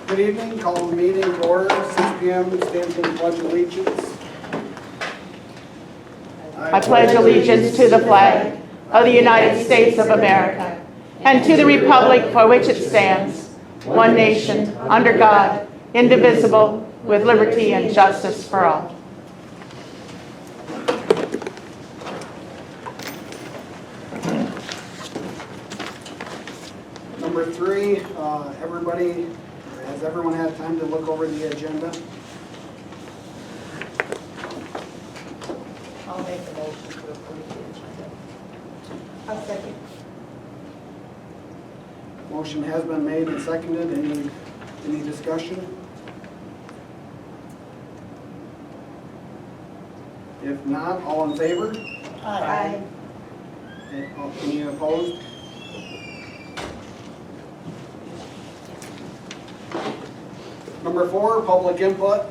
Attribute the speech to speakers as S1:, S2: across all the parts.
S1: Good evening, call the meeting to order, 6 p.m., stand for the pledge of allegiance.
S2: I pledge allegiance to the flag of the United States of America and to the republic for which it stands, one nation, under God, indivisible, with liberty and justice for all.
S1: Number 3, has everyone had time to look over the agenda?
S3: I'll make a motion to approve the agenda. I'll second.
S1: Motion has been made and seconded. Any discussion? If not, all in favor?
S3: Aye.
S1: Any opposed? Number 4, public input.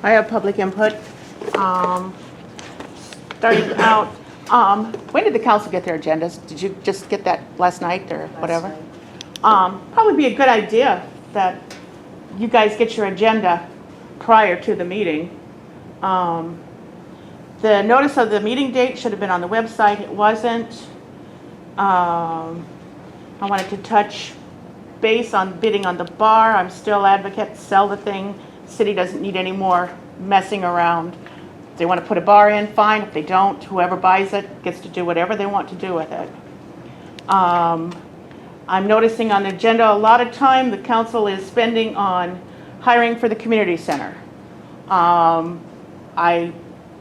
S2: I have public input. Starting out, when did the council get their agendas? Did you just get that last night or whatever? Probably be a good idea that you guys get your agenda prior to the meeting. The notice of the meeting date should have been on the website. It wasn't. I wanted to touch base on bidding on the bar. I'm still advocate, sell the thing. City doesn't need any more messing around. If they want to put a bar in, fine. If they don't, whoever buys it gets to do whatever they want to do with it. I'm noticing on the agenda a lot of time the council is spending on hiring for the community center. I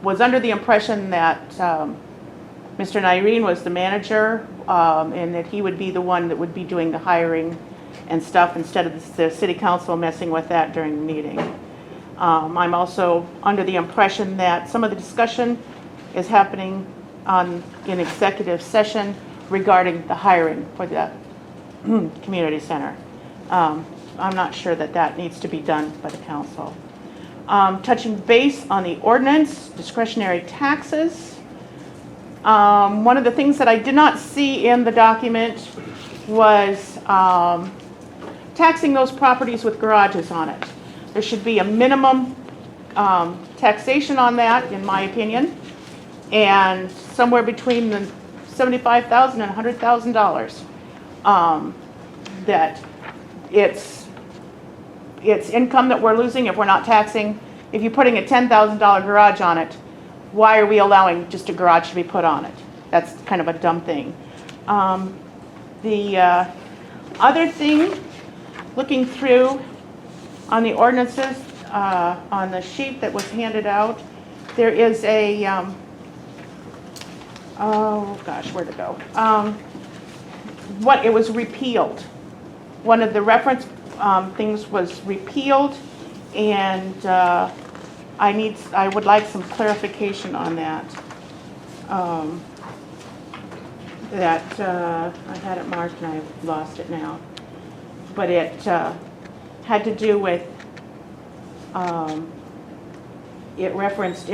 S2: was under the impression that Mr. Nyreen was the manager and that he would be the one that would be doing the hiring and stuff instead of the city council messing with that during the meeting. I'm also under the impression that some of the discussion is happening in executive session regarding the hiring for the community center. I'm not sure that that needs to be done by the council. Touching base on the ordinance, discretionary taxes. One of the things that I did not see in the document was taxing those properties with garages on it. There should be a minimum taxation on that, in my opinion, and somewhere between the $75,000 and $100,000. That it's income that we're losing if we're not taxing. If you're putting a $10,000 garage on it, why are we allowing just a garage to be put on it? That's kind of a dumb thing. The other thing, looking through on the ordinances, on the sheet that was handed out, there is a, oh gosh, where'd it go? It was repealed. One of the reference things was repealed, and I would like some clarification on that. I had it marked and I lost it now. But it had to do with, it referenced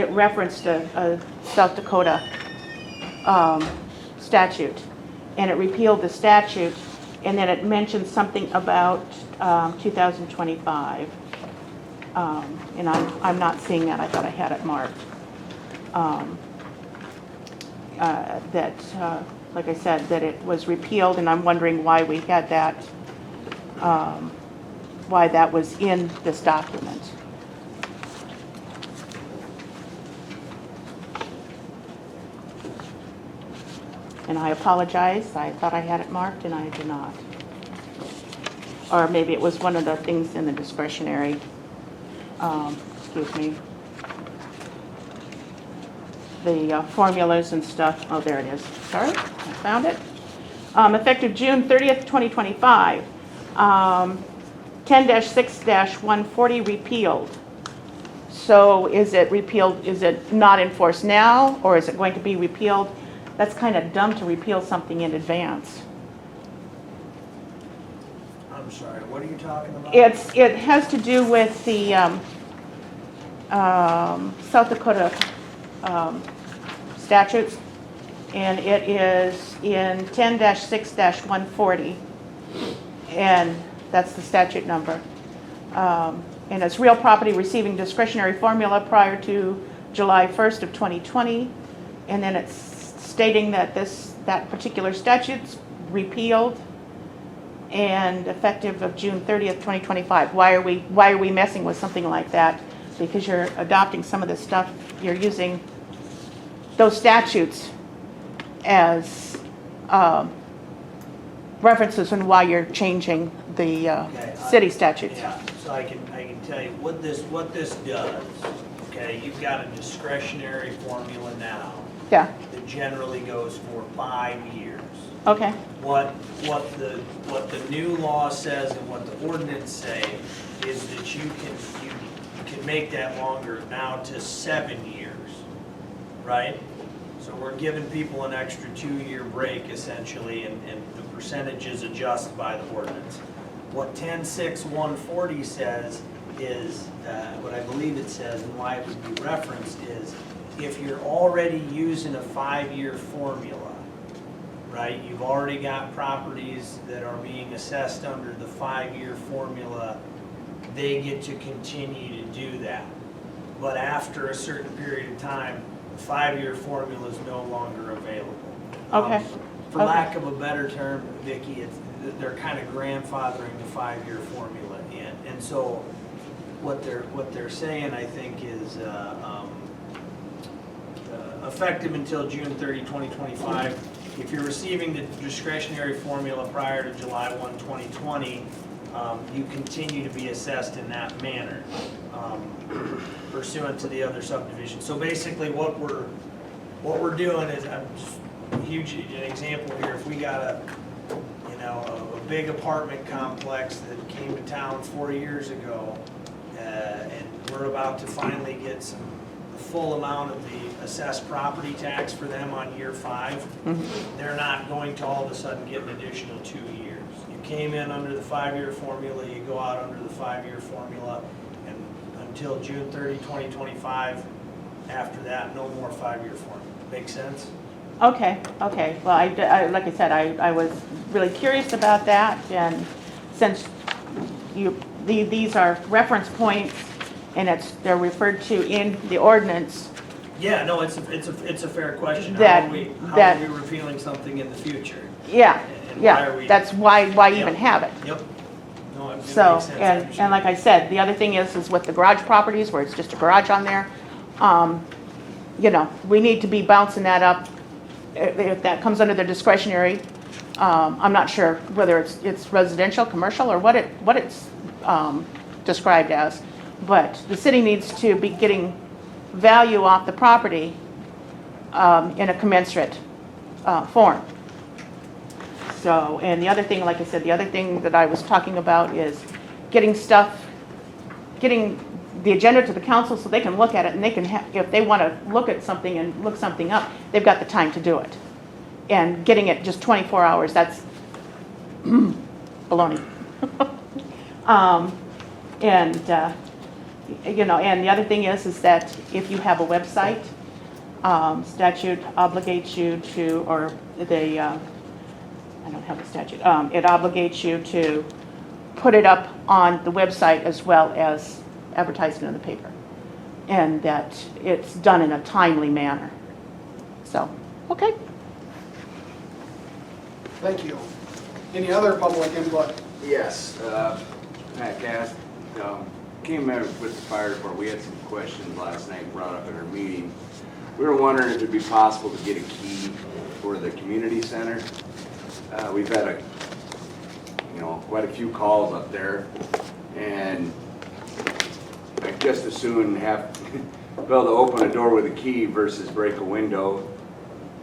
S2: a South Dakota statute, and it repealed the statute, and then it mentioned something about 2025. And I'm not seeing that. I thought I had it marked. Like I said, that it was repealed, and I'm wondering why we had that, why that was in this document. And I apologize. I thought I had it marked, and I did not. Or maybe it was one of the things in the discretionary. Excuse me. The formulas and stuff. Oh, there it is. Sorry, I found it. Effective June 30th, 2025. 10-6-140 repealed. So is it repealed? Is it not enforced now, or is it going to be repealed? That's kind of dumb to repeal something in advance.
S4: I'm sorry, what are you talking about?
S2: It has to do with the South Dakota statutes, and it is in 10-6-140, and that's the statute number. And it's real property receiving discretionary formula prior to July 1st of 2020. And then it's stating that that particular statute's repealed and effective of June 30th, 2025. Why are we messing with something like that? Because you're adopting some of this stuff, you're using those statutes as references on why you're changing the city statutes.
S4: Yeah, so I can tell you what this does, okay? You've got a discretionary formula now
S2: Yeah,
S4: that generally goes for 5 years.
S2: okay,
S4: What the new law says and what the ordinance say is that you can make that longer now to 7 years, right? So we're giving people an extra 2-year break essentially, and the percentages adjust by the ordinance. What 10.6.140 says is, what I believe it says and why it would be referenced is, if you're already using a 5-year formula, right? You've already got properties that are being assessed under the 5-year formula, they get to continue to do that. But after a certain period of time, the 5-year formula is no longer available.
S2: okay.
S4: For lack of a better term, Vicki, they're kind of grandfathering the 5-year formula in. And so what they're saying, I think, is effective until June 30, 2025. If you're receiving the discretionary formula prior to July 1, 2020, you continue to be assessed in that manner pursuant to the other subdivision. So basically what we're doing is, I'm just an example here, if we got a big apartment complex that came to town 4 years ago, and we're about to finally get the full amount of the assessed property tax for them on year 5, they're not going to all of a sudden get an additional 2 years. You came in under the 5-year formula, you go out under the 5-year formula, and until June 30, 2025, after that, no more 5-year formula. Make sense?
S2: Okay. Well, I like I said, I was really curious about that, and since these are reference points, and they're referred to in the ordinance.
S4: Yeah, no, it's a fair question.
S2: That-
S4: How are we repealing something in the future?
S2: Yeah,
S4: And why are we?
S2: that's why even
S4: Yep.
S2: have it.
S4: Yep. No, it
S2: So,
S4: makes sense. I
S2: and
S4: understand.
S2: like I said, the other thing is with the garage properties where it's just a garage on there, we need to be bouncing that up. If that comes under the discretionary, I'm not sure whether it's residential, commercial, or what it's described as, but the city needs to be getting value off the property in a commensurate form. So, and the other thing, like I said, the other thing that I was talking about is getting the agenda to the council so they can look at it, and they can if they want to look at something and look something up, they've got the time to do it. And getting it just 24 hours, that's baloney. And the other thing is that if you have a website, statute obligates you to, or I don't have the statute, it obligates you to put it up on the website as well as advertising in the paper, and that it's done in a timely manner. So, okay.
S1: Thank you. Any other public input?
S5: Yes, Pat Cass, came in with the fire department. We had some questions last night brought up at our meeting. We were wondering if it'd be possible to get a key for the community center. We've had quite a few calls up there, and I'd just as soon have be able to open a door with a key versus break a window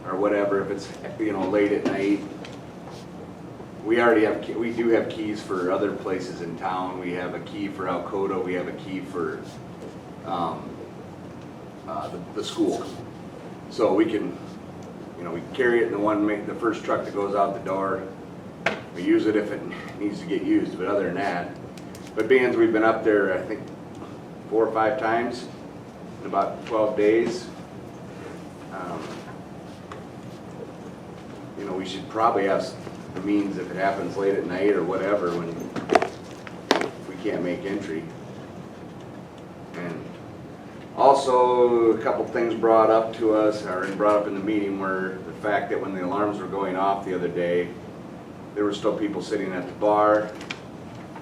S5: or whatever if it's late at night. We do have keys for other places in town. We have a key for Alcota. We have a key for the school. So we can, we carry it in the first truck that goes out the door. We use it if it needs to get used, but other than that. But being we've been up there, I think 4 or 5 times in about 12 days. We should probably have the means if it happens late at night or whatever, when we can't make entry. And also, a couple things brought up to us, or brought up in the meeting, were the fact that when the alarms were going off the other day, there were still people sitting at the bar.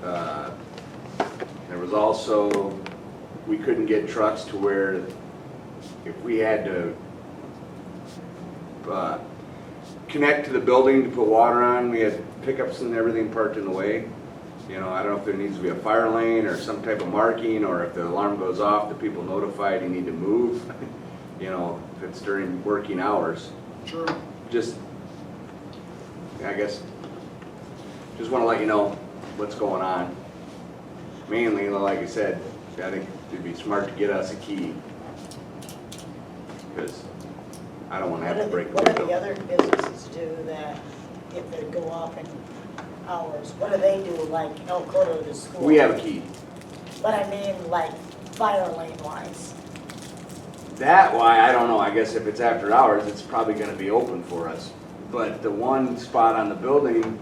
S5: There was also, we couldn't get trucks to where if we had to connect to the building to put water on, we had pickups and everything parked in the way. You know, I don't know if there needs to be a fire lane or some type of marking, or if the alarm goes off, the people notified you need to move. You know, if it's during working hours.
S1: Sure.
S5: Just, I guess, just want to let you know what's going on. Mainly, like I said, I think it'd be smart to get us a key. Because I don't want to have to break the
S3: What do the
S5: window.
S3: other businesses do that if they go off in hours? What do they do, like Alcester to school?
S5: We have a key.
S3: But I mean, like fire lane wise.
S5: That, why, I don't know, I guess if it's after hours, it's probably gonna be open for us. But the one spot on the building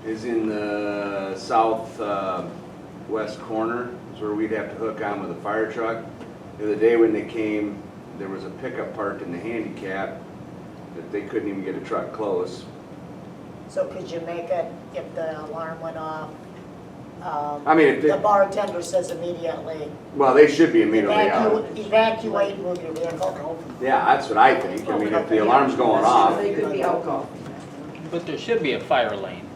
S5: is in the southwest corner, is where we'd have to hook on with a fire truck. The other day when they came, there was a pickup parked in the handicap that they couldn't even get a truck close.
S3: So could you make it, if the alarm went off,
S5: I mean, if
S3: the
S5: they,
S3: bartender says immediately,
S5: well, they should be immediately out.
S3: evacuate, move your vehicle.
S5: Yeah, that's what I think. I mean, if the alarm's going off,
S6: They could be alcohol.
S7: But there should be a fire lane.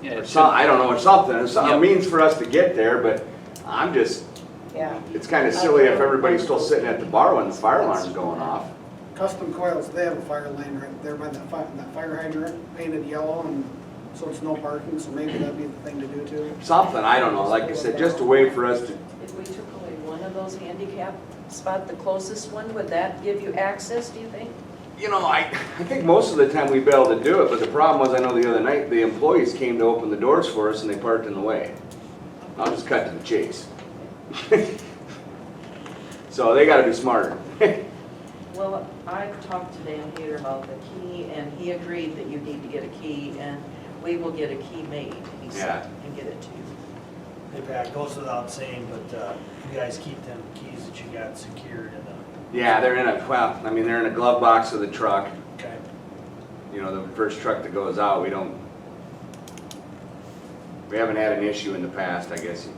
S7: Yeah,
S5: or
S7: it
S5: some,
S7: should-
S5: I don't know, or something, a
S7: Yep.
S5: means for us to get there, but I'm just,
S3: Yeah.
S5: it's kinda silly if everybody's still sitting at the bar when the fire alarm's going off.
S1: Custom Coils, they have a fire lane right there by that fire hydrant, painted yellow, and so it's no parking, so maybe that'd be the thing to do too.
S5: Something, I don't know, like I said, just a way for us to,
S6: If we took away one of those handicap spot, the closest one, would that give you access, do you think?
S5: you know, I think most of the time we'd be able to do it, but the problem was, I know the other night, the employees came to open the doors for us and they parked in the way. I'll just cut to the chase. So they gotta be smarter.
S6: Well, I talked to Dan Peter about the key, and he agreed that you need to get a key, and we will get a key made, he said, and get it to you.
S4: Hey Pat, it goes without saying, but you guys keep them keys that you got secured in the,
S5: Yeah, they're in a, well, I mean, they're in a glove box of the truck.
S4: okay?
S5: You know, the first truck that goes out, we haven't had an issue in the past, I guess.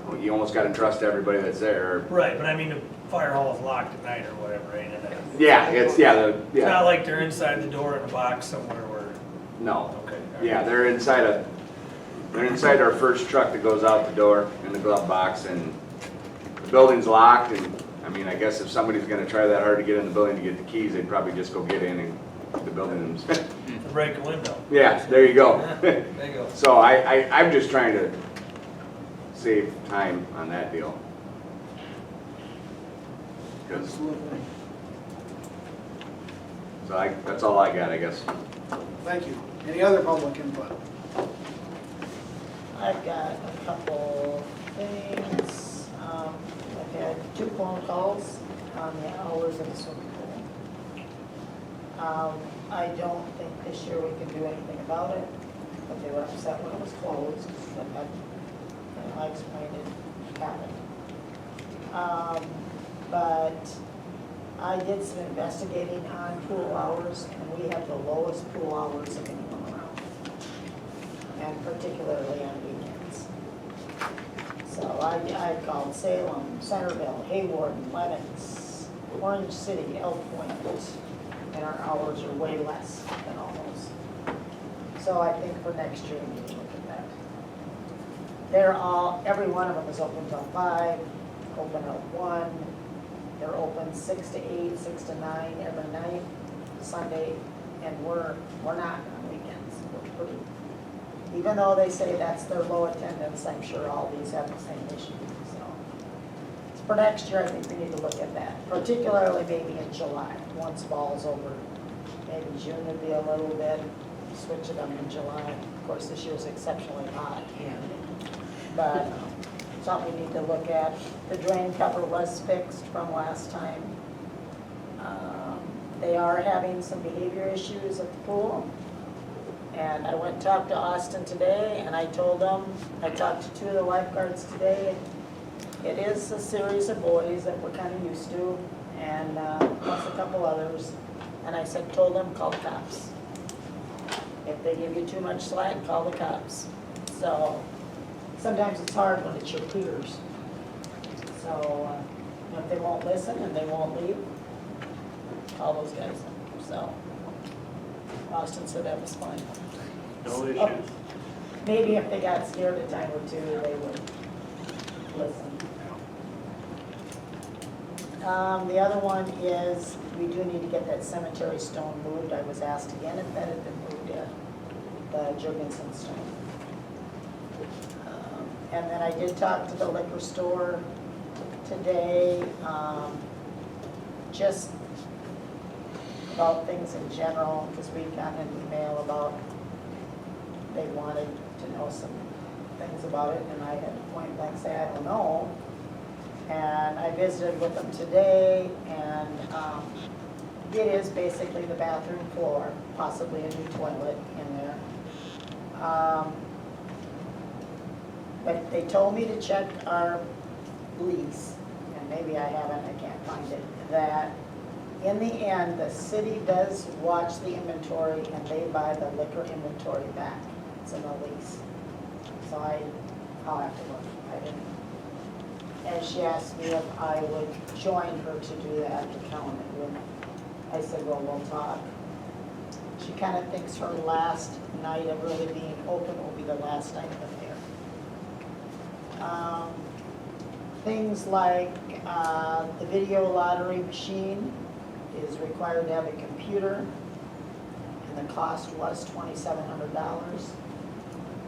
S4: Okay.
S5: You almost gotta trust everybody that's there.
S4: Right, but I mean, the fire hall is locked at night or whatever, ain't it?
S5: Yeah, it's, yeah,
S4: It's not like they're inside the door in a box somewhere where,
S5: no.
S4: okay. all right.
S5: Yeah, they're inside our first truck that goes out the door in the glove box, and the building's locked, and, I mean, I guess if somebody's gonna try that hard to get in the building to get the keys, they'd probably just go get in and the building.
S4: To break a window.
S5: Yeah, there you go.
S4: There you go.
S5: So I'm just trying to save time on that deal. 'Cause-
S1: Absolutely.
S5: So that's all I got, I guess.
S1: Thank you. Any other public input?
S3: I've got a couple things. I've had 2 phone calls on the hours in the swimming pool. I don't think this year we can do anything about it, but they were upset when it was closed, but I explained it happened. But I did some investigating on pool hours, and we have the lowest pool hours of anyone around, and particularly on weekends. So I called Salem, Centerville, Hayward, Lennox, Orange City, Elk Point, and our hours are way less than all those. So I think for next year, we need to look at that. Every one of them is open till 5, open at 1. They're open 6 to 8, 6 to 9 every night, Sunday, and we're not on weekends. We're pretty, even though they say that's their low attendance, I'm sure all these have the same issue, so. For next year, I think we need to look at that, particularly maybe in July, once fall's over. Maybe June would be a little bit, switch it up in July. Of course, this year's exceptionally hot. But something we need to look at. The drain cover was fixed from last time. They are having some behavior issues at the pool. And I went and talked to Austin today, and I told them, I talked to 2 of the lifeguards today, and it is a series of boys that we're kind of used to, and plus a couple others. And I said, told them, call the cops. If they give you too much slack, call the cops. So sometimes it's hard when it's your peers. So if they won't listen and they won't leave, call those guys. So Austin said that was fine.
S8: No issues.
S3: Maybe if they got scared a time or two, they would listen. The other one is, we do need to get that cemetery stone moved. I was asked again if that had been moved yet, the Jurgensen stone. And then I did talk to the liquor store today, just about things in general, because we got an email about, they wanted to know some things about it, and I had to point blank say, I don't know. And I visited with them today, and it is basically the bathroom floor, possibly a new toilet in there. But they told me to check our lease, and maybe I haven't, I can't find it, that in the end, the city does watch the inventory and they buy the liquor inventory back. It's in the lease. So I'll have to look, I didn't. And she asked me if I would join her to do that to count it. And I said, well, we'll talk. She kind of thinks her last night of really being open will be the last night of the fair. Things like the video lottery machine is required to have a computer, and the cost was $2,700.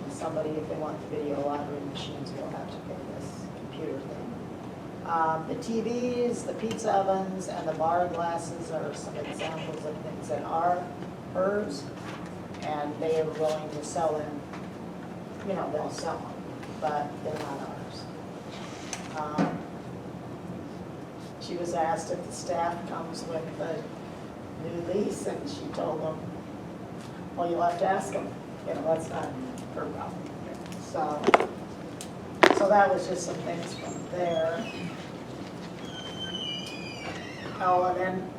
S3: And somebody, if they want the video lottery machines, will have to pay this computer thing. The TVs, the pizza ovens, and the bar glasses are some examples of things that are hers, and they are willing to sell them. You know, they'll sell them, but they're not ours. She was asked if the staff comes with the new lease, and she told them, well, you'll have to ask them. You know, that's not her problem. So that was just some things from there. Oh, and then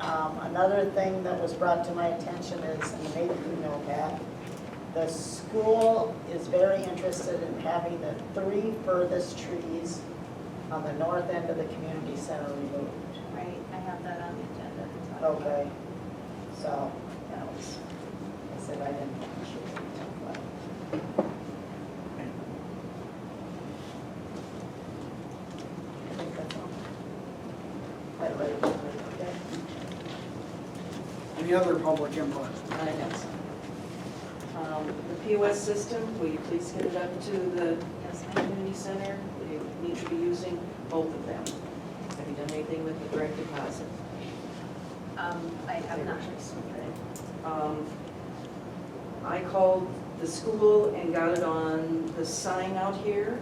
S3: another thing that was brought to my attention is, and maybe you know that, the school is very interested in having the 3 furthest trees on the north end of the community center removed.
S9: Right, I have that on the agenda to talk about.
S3: Okay, so that was, I said I didn't appreciate it. I think that's all. That ready, okay?
S1: Any other public input?
S6: I have some. The POS system, will you please get it up to the
S9: Yes, ma'am.
S6: community center? We need to be using both of them. Have you done anything with the direct deposit?
S9: I have not.
S6: I called the school and got it on the sign out here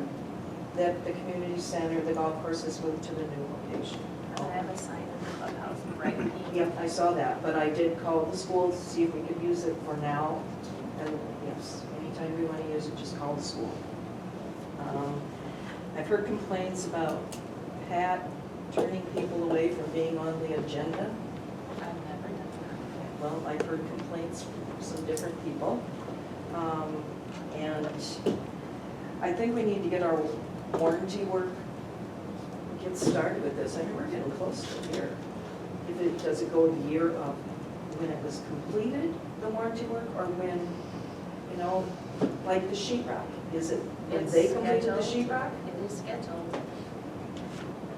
S6: that the community center, the golf course has moved to the new location.
S9: I have a sign in the clubhouse, right?
S6: Yep, I saw that, but I did call the school to see if we could use it for now. And yes, anytime we want to use it, just call the school. I've heard complaints about Pat turning people away from being on the agenda.
S9: I've never done
S6: Well, I've heard complaints from some different people. And I think we need to get our warranty work, get started with this. I mean, we're getting close to a year. Does it go the year of when it was completed, the warranty work, or when, you know, like the sheetrock? Is it, when
S9: It's
S6: they completed the
S9: scheduled.
S6: sheetrock?
S9: that. It is scheduled.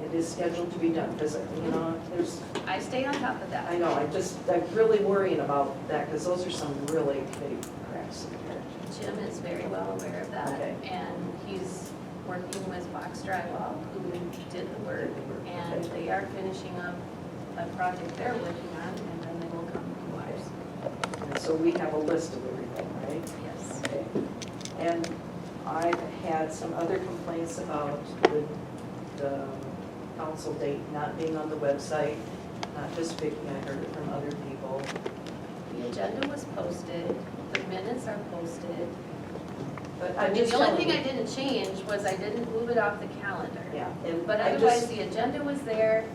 S6: It is scheduled to be done, because, you know, there's,
S9: I stay on top of that.
S6: I know, I'm really worrying about that, because those are some really big cracks in there.
S9: Jim is very well aware of that.
S6: Okay.
S9: And he's working with Fox Drywall, who did the work. And they are finishing up a project they're working on, and then they will come to ours.
S6: And so we have a list of everything, right?
S9: Yes.
S6: Okay. And I've had some other complaints about the council date not being on the website, not just Vicki, I heard it from other people.
S9: The agenda was posted, the minutes are posted.
S6: But
S9: I
S6: I'm
S9: mean,
S6: just
S9: the only
S6: telling
S9: thing I
S6: you.
S9: didn't change was I didn't move it off the calendar.
S6: Yeah, and
S9: But
S6: I
S9: otherwise,
S6: just,
S9: the agenda was there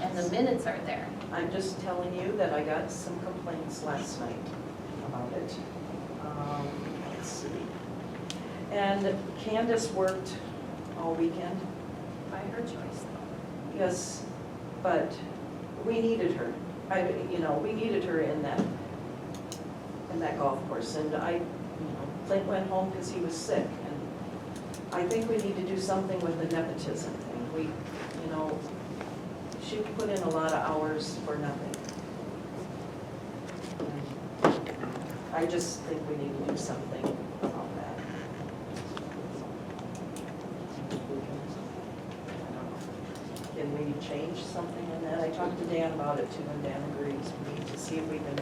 S9: and the minutes are there.
S6: I'm just telling you that I got some complaints last night about it. Let's see. And Candace worked all weekend.
S9: By her choice, though.
S6: Yes, but we needed her. We needed her in that golf course. And Clint went home because he was sick. And I think we need to do something with the nepotism thing. She put in a lot of hours for nothing. I just think we need to do something about that. Can we change something in that? I talked to Dan about it too, and Dan agrees. We need to see if we can.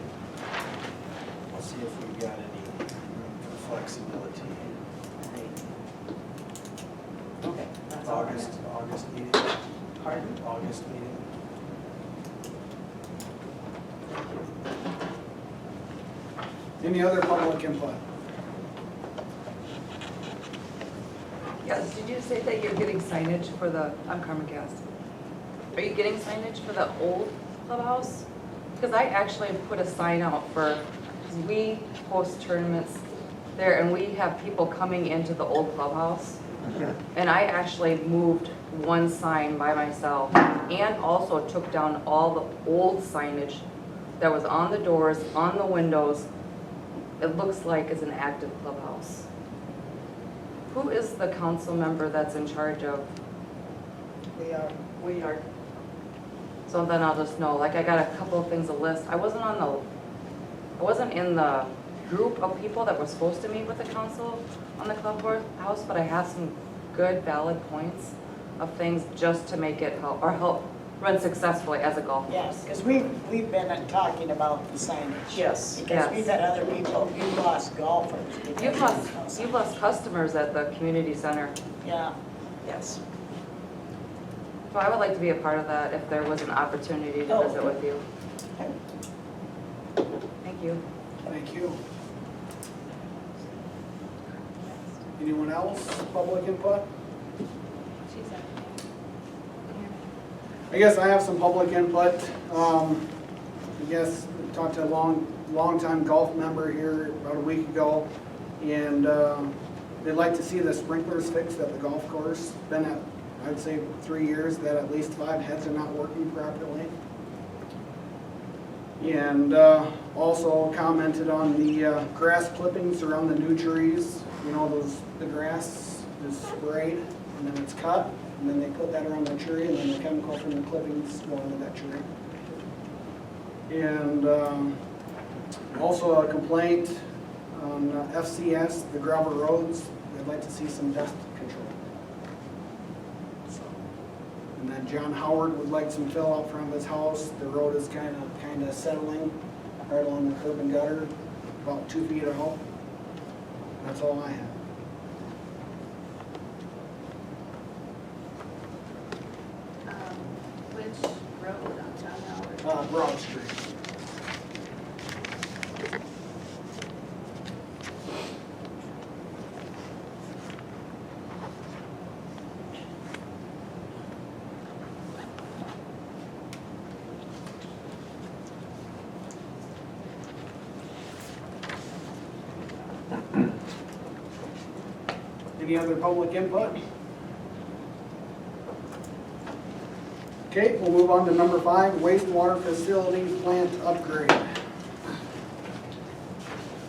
S4: We'll see if we've got any room for flexibility.
S6: Okay, that's all I have.
S4: August meeting,
S6: Pardon?
S4: August meeting.
S1: Any other public input?
S8: Yes, did you say that you're getting signage for I'm Carmen Cass. Are you getting signage for the old clubhouse? Because I actually put a sign out because we host tournaments there and we have people coming into the old clubhouse. And I actually moved one sign by myself and also took down all the old signage that was on the doors, on the windows. It looks like it's an active clubhouse. Who is the council member that's in charge of?
S3: We are,
S8: So then I'll just know, like I got a couple of things to list. I wasn't in the group of people that were supposed to meet with the council on the clubhouse, but I have some good valid points of things just to make it help run successfully as a golf course.
S3: yes, because we've been talking about the signage.
S6: Yes.
S3: Because
S8: Yes.
S3: we've had other people, you've lost golfers.
S8: You've lost customers at the community center.
S3: Yeah,
S6: Yes.
S8: So I would like to be a part of that if there was an opportunity to
S3: Oh.
S8: visit with you. Thank you.
S1: Thank you. Anyone else, public input?
S9: She's at
S1: I guess I have some public input. I guess we talked to a long-time golf member here about a week ago, and they'd like to see the sprinklers fixed at the golf course. Been at, I'd say, 3 years that at least 5 heads are not working properly. And also commented on the grass clippings around the new trees. The grass is sprayed and then it's cut, and then they put that around the tree, and then the chemical from the clippings go into that tree. And also a complaint on FCS, the gravel roads. They'd like to see some dust control. So, and then John Howard would like some fill out front of his house. The road is kind of settling right along the curb and gutter, about 2 feet out. That's all I have.
S9: which road on John Howard?
S1: Broad Street. Any other public input? Okay, we'll move on to number 5, wastewater facility plant upgrade.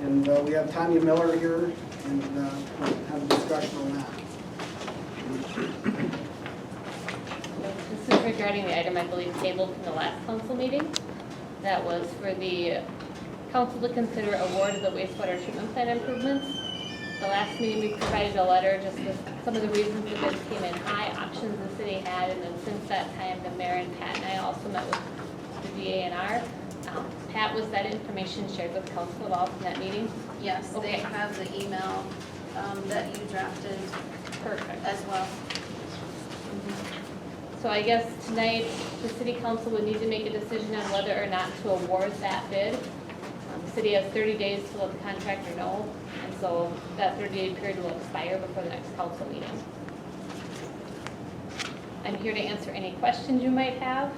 S1: And we have Tanya Miller here, and we'll have a discussion on that.
S10: This is regarding the item I believe tabled from the last council meeting. That was for the council to consider award of the wastewater treatment plant improvements. The last meeting, we provided a letter just with some of the reasons the bids came in high, options the city had, and then since that time, the mayor and Pat and I also met with the DANR. Pat, was that information shared with council at all from that meeting?
S9: Yes, they
S10: Okay.
S9: have the email that you drafted
S10: Perfect.
S9: as well.
S10: So I guess tonight, the city council would need to make a decision on whether or not to award that bid. city has 30 days to let the contractor know, and so that 30-day period will expire before the next council meeting. I'm here to answer any questions you might have.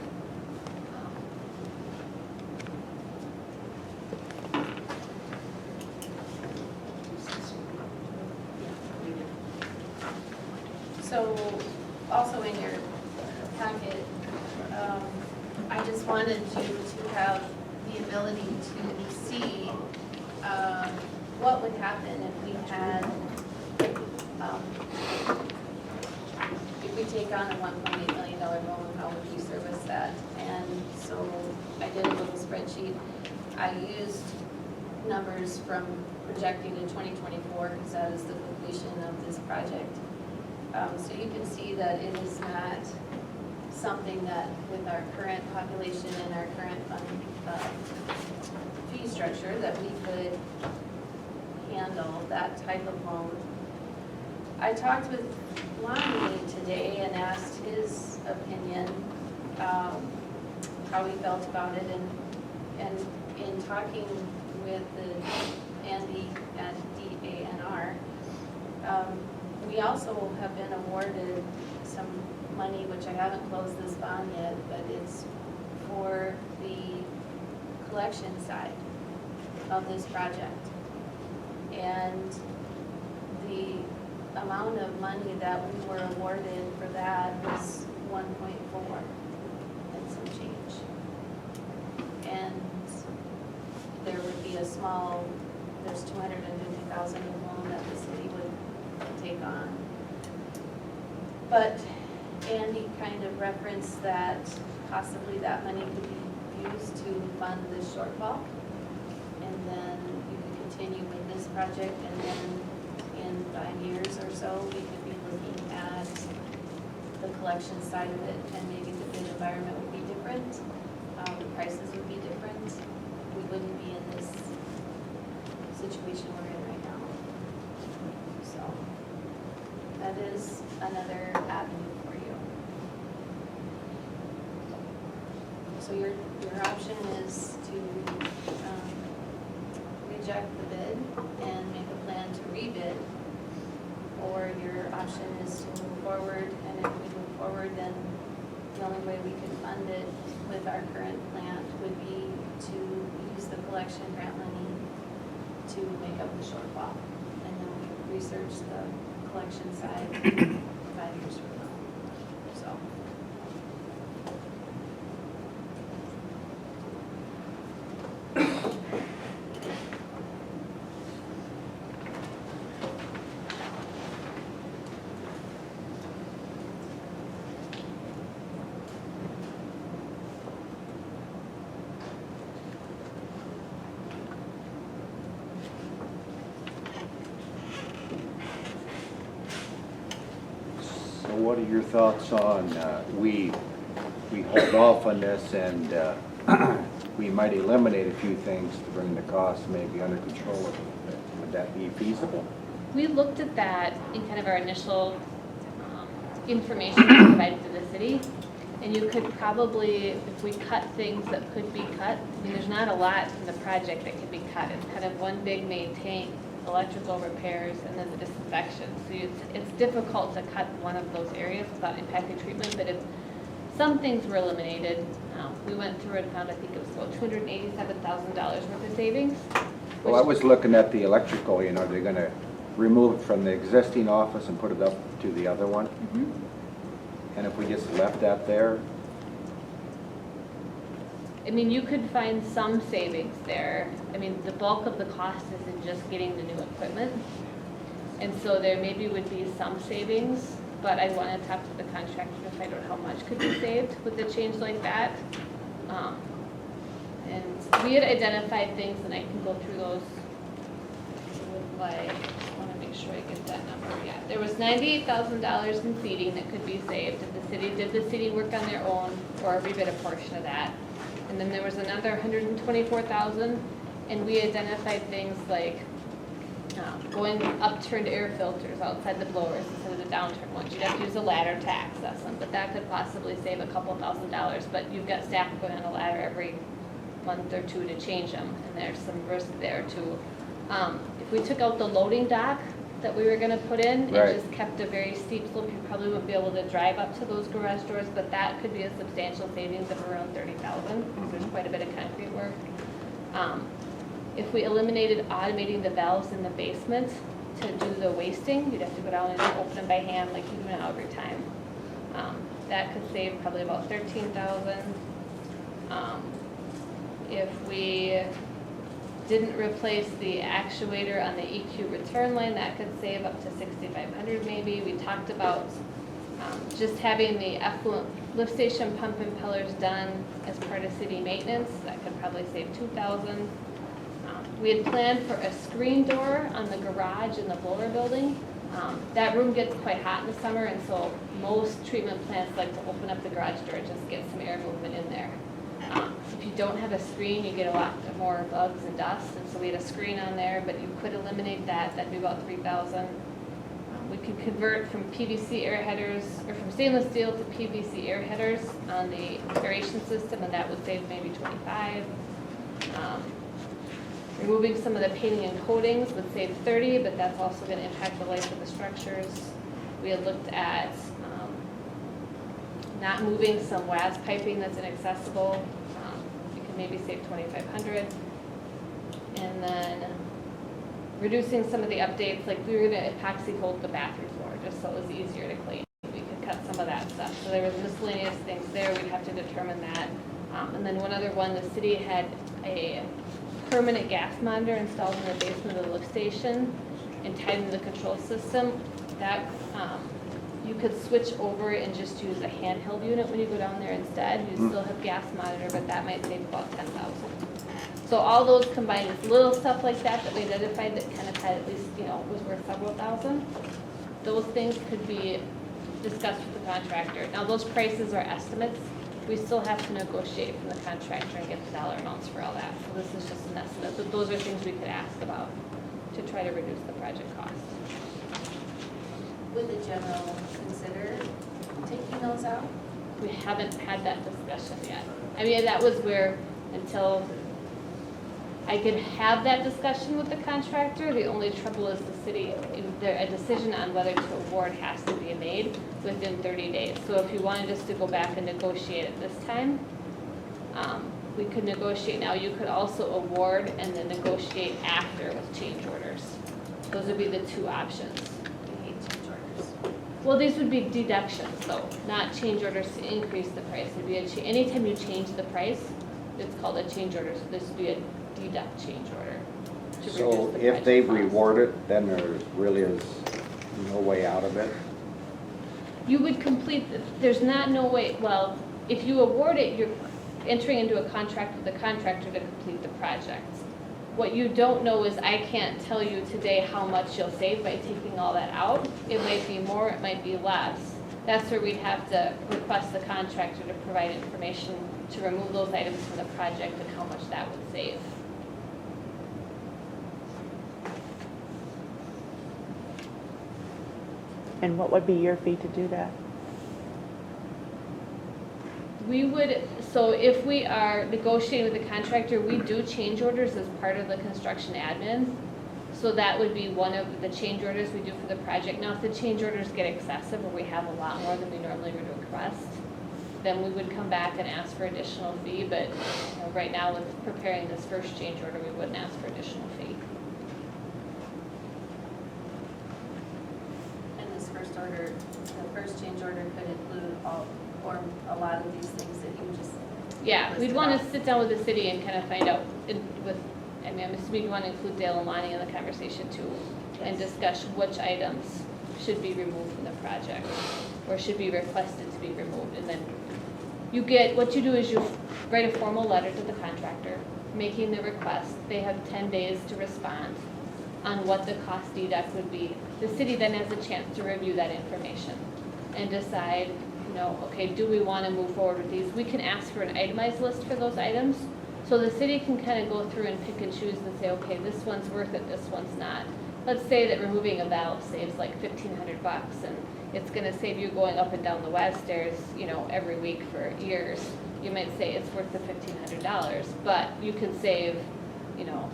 S9: So, also in your packet, I just wanted you to have the ability to see what would happen if we had, if we take on a $1.8 million loan, how would we service that? And so I did a little spreadsheet. I used numbers from projecting to 2024 because that is the completion of this project. So you can see that it is not something that with our current population and our current fee structure that we could handle that type of loan. I talked with Lonnie today and asked his opinion, how he felt about it, and in talking with Andy at DANR, we also have been awarded some money, which I haven't closed this bond yet, but it's for the collection side of this project. And the amount of money that we were awarded for that was 1.4 and some change. And there would be a small, there's 250,000 of loan that the city would take on. But Andy kind of referenced that possibly that money could be used to fund this shortfall. And then you could continue with this project, and then in 5 years or so, we could be looking at the collection side of it, and maybe the bid environment would be different, the prices would be different. We wouldn't be in this situation we're in right now. So that is another avenue for you. So your option is to reject the bid and make a plan to rebid, or your option is to move forward, and if we move forward, then the only way we could fund it with our current plant would be to use the collection grant money to make up the shortfall, and then we could research the collection side 5 years from now. So.
S11: So what are your thoughts on, we hold off on this and we might eliminate a few things to bring the cost maybe under control a little bit. Would that be feasible?
S10: We looked at that in kind of our initial information we provided to the city. And you could probably, if we cut things that could be cut, I mean, there's not a lot in the project that could be cut. It's kind of one big main tank, electrical repairs, and then the disinfection. So it's difficult to cut one of those areas without impacting treatment, but if some things were eliminated, we went through and found, I think it was about $287,000 worth of savings.
S11: Well, I was looking at the electrical, you know, they're gonna remove it from the existing office and put it up to the other one.
S10: Mhm.
S11: And if we just left that there,
S10: I mean, you could find some savings there. I mean, the bulk of the cost is in just getting the new equipment. And so there maybe would be some savings, but I'd want to talk to the contractor to find out how much could be saved with a change like that. And we had identified things, and I can go through those with like, I want to make sure I get that number. Yeah, there was $98,000 in seating that could be saved if the city did the seating work on their own, or rebid a portion of that. And then there was another $124,000, and we identified things like going upturned air filters outside the blowers instead of the downturned ones. You'd have to use a ladder to access them, but that could possibly save a couple $1,000s. But you've got staff going on a ladder every month or two to change them, and there's some risk there too. If we took out the loading dock that we were gonna put in,
S11: Right.
S10: and just kept a very steep slope, you probably wouldn't be able to drive up to those garage doors, but that could be a substantial savings of around 30,000, because there's quite a bit of concrete work. If we eliminated automating the valves in the basement to do the wasting, you'd have to go down and open them by hand like you do now every time. That could save probably about 13,000. If we didn't replace the actuator on the EQ return line, that could save up to 6,500 maybe. We talked about just having the effluent lift station pump impellers done as part of city maintenance. That could probably save 2,000. We had planned for a screen door on the garage in the blower building. That room gets quite hot in the summer, and so most treatment plants like to open up the garage door and just get some air movement in there. If you don't have a screen, you get a lot more bugs and dust, and so we had a screen on there, but you could eliminate that. That'd be about 3,000. We could convert from PVC air headers, or from stainless steel to PVC air headers on the aeration system, and that would save maybe 25. Removing some of the painting and coatings would save 30, but that's also going to impact the life of the structures. We had looked at not moving some WAS piping that's inaccessible. We could maybe save 2,500. And then reducing some of the updates, like we were going to epoxy coat the bathroom floor just so it was easier to clean. We could cut some of that stuff. So there was miscellaneous things there. We'd have to determine that. And then one other one, the city had a permanent gas monitor installed in the basement of the lift station and tied into the control system. That you could switch over and just use a handheld unit when you go down there instead. You still have gas monitor, but that might save about 10,000. So all those combined with little stuff like that that we identified that kind of had at least, was worth several thousand. Those things could be discussed with the contractor. Now those prices are estimates. We still have to negotiate from the contractor and get the dollar amounts for all that. So this is just an estimate, but those are things we could ask about to try to reduce the project cost.
S9: Would the general consider taking those out?
S10: We haven't had that discussion yet. I mean, that was where, until I could have that discussion with the contractor, the only trouble is the city, a decision on whether to award has to be made within 30 days. So if you wanted us to go back and negotiate at this time, we could negotiate now. You could also award and then negotiate after with change orders. Those would be the two options.
S9: We hate change orders.
S10: Well, these would be deductions, though, not change orders to increase the price. It'd be anytime you change the price, it's called a change order. So this would be a deduct change order to
S11: So
S10: reduce the
S11: if
S10: project
S11: they
S10: cost.
S11: reward it, then there really is no way out of it?
S10: You would complete, there's no way, well, if you award it, you're entering into a contract with the contractor to complete the project. What you don't know is I can't tell you today how much you'll save by taking all that out. It might be more, it might be less. That's where we'd have to request the contractor to provide information to remove those items from the project and how much that would save.
S2: And what would be your fee to do that?
S10: We would, so if we are negotiating with the contractor, we do change orders as part of the construction admin. So that would be one of the change orders we do for the project. Now, if the change orders get excessive or we have a lot more than we normally would request, then we would come back and ask for additional fee. But right now, with preparing this first change order, we wouldn't ask for additional fee.
S9: And this first order, the first change order could include all, or a lot of these things that you just.
S10: Yeah, we'd
S9: listed
S10: want
S9: out.
S10: to sit down with the city and kind of find out I'm assuming you want to include Dale and Lonnie in the conversation too, and discuss which items should be removed from the project, or should be requested to be removed. And then what you do is you write a formal letter to the contractor, making the request. They have 10 days to respond on what the cost deduct would be. The city then has a chance to review that information and decide, okay, do we want to move forward with these? We can ask for an itemized list for those items. So the city can kind of go through and pick and choose and say, okay, this one's worth it, this one's not. Let's say that removing a valve saves like $1,500, and it's gonna save you going up and down the WAD stairs, you know, every week for years, you might say it's worth the $1,500, but you can save, you know,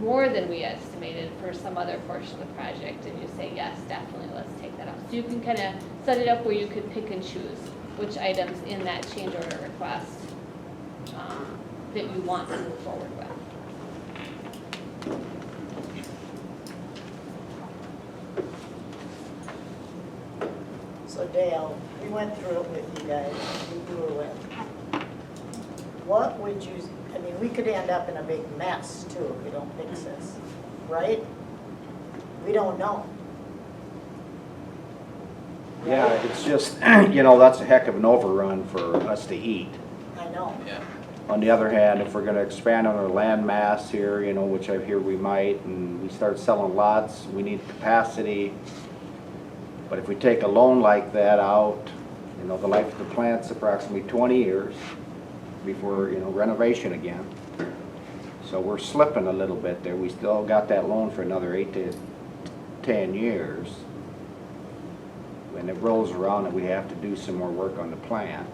S10: more than we estimated for some other portion of the project, and you say, yes, definitely, let's take that out. So you can kind of set it up where you could pick and choose which items in that change order request that you want to move forward with.
S3: So Dale, we went through it with you guys, who you were with. What would you, I mean, we could end up in a big mess too if we don't fix this, right? We don't know.
S11: Yeah, it's just, you know, that's a heck of an overrun for us to eat.
S3: I know.
S7: Yeah.
S11: On the other hand, if we're gonna expand on our land mass here, you know, which I hear we might, and we start selling lots, we need capacity. But if we take a loan like that out, you know, the life of the plant's approximately 20 years before, you know, renovation again. So we're slipping a little bit there. We still got that loan for another 8 to 10 years. When it rolls around and we have to do some more work on the plant.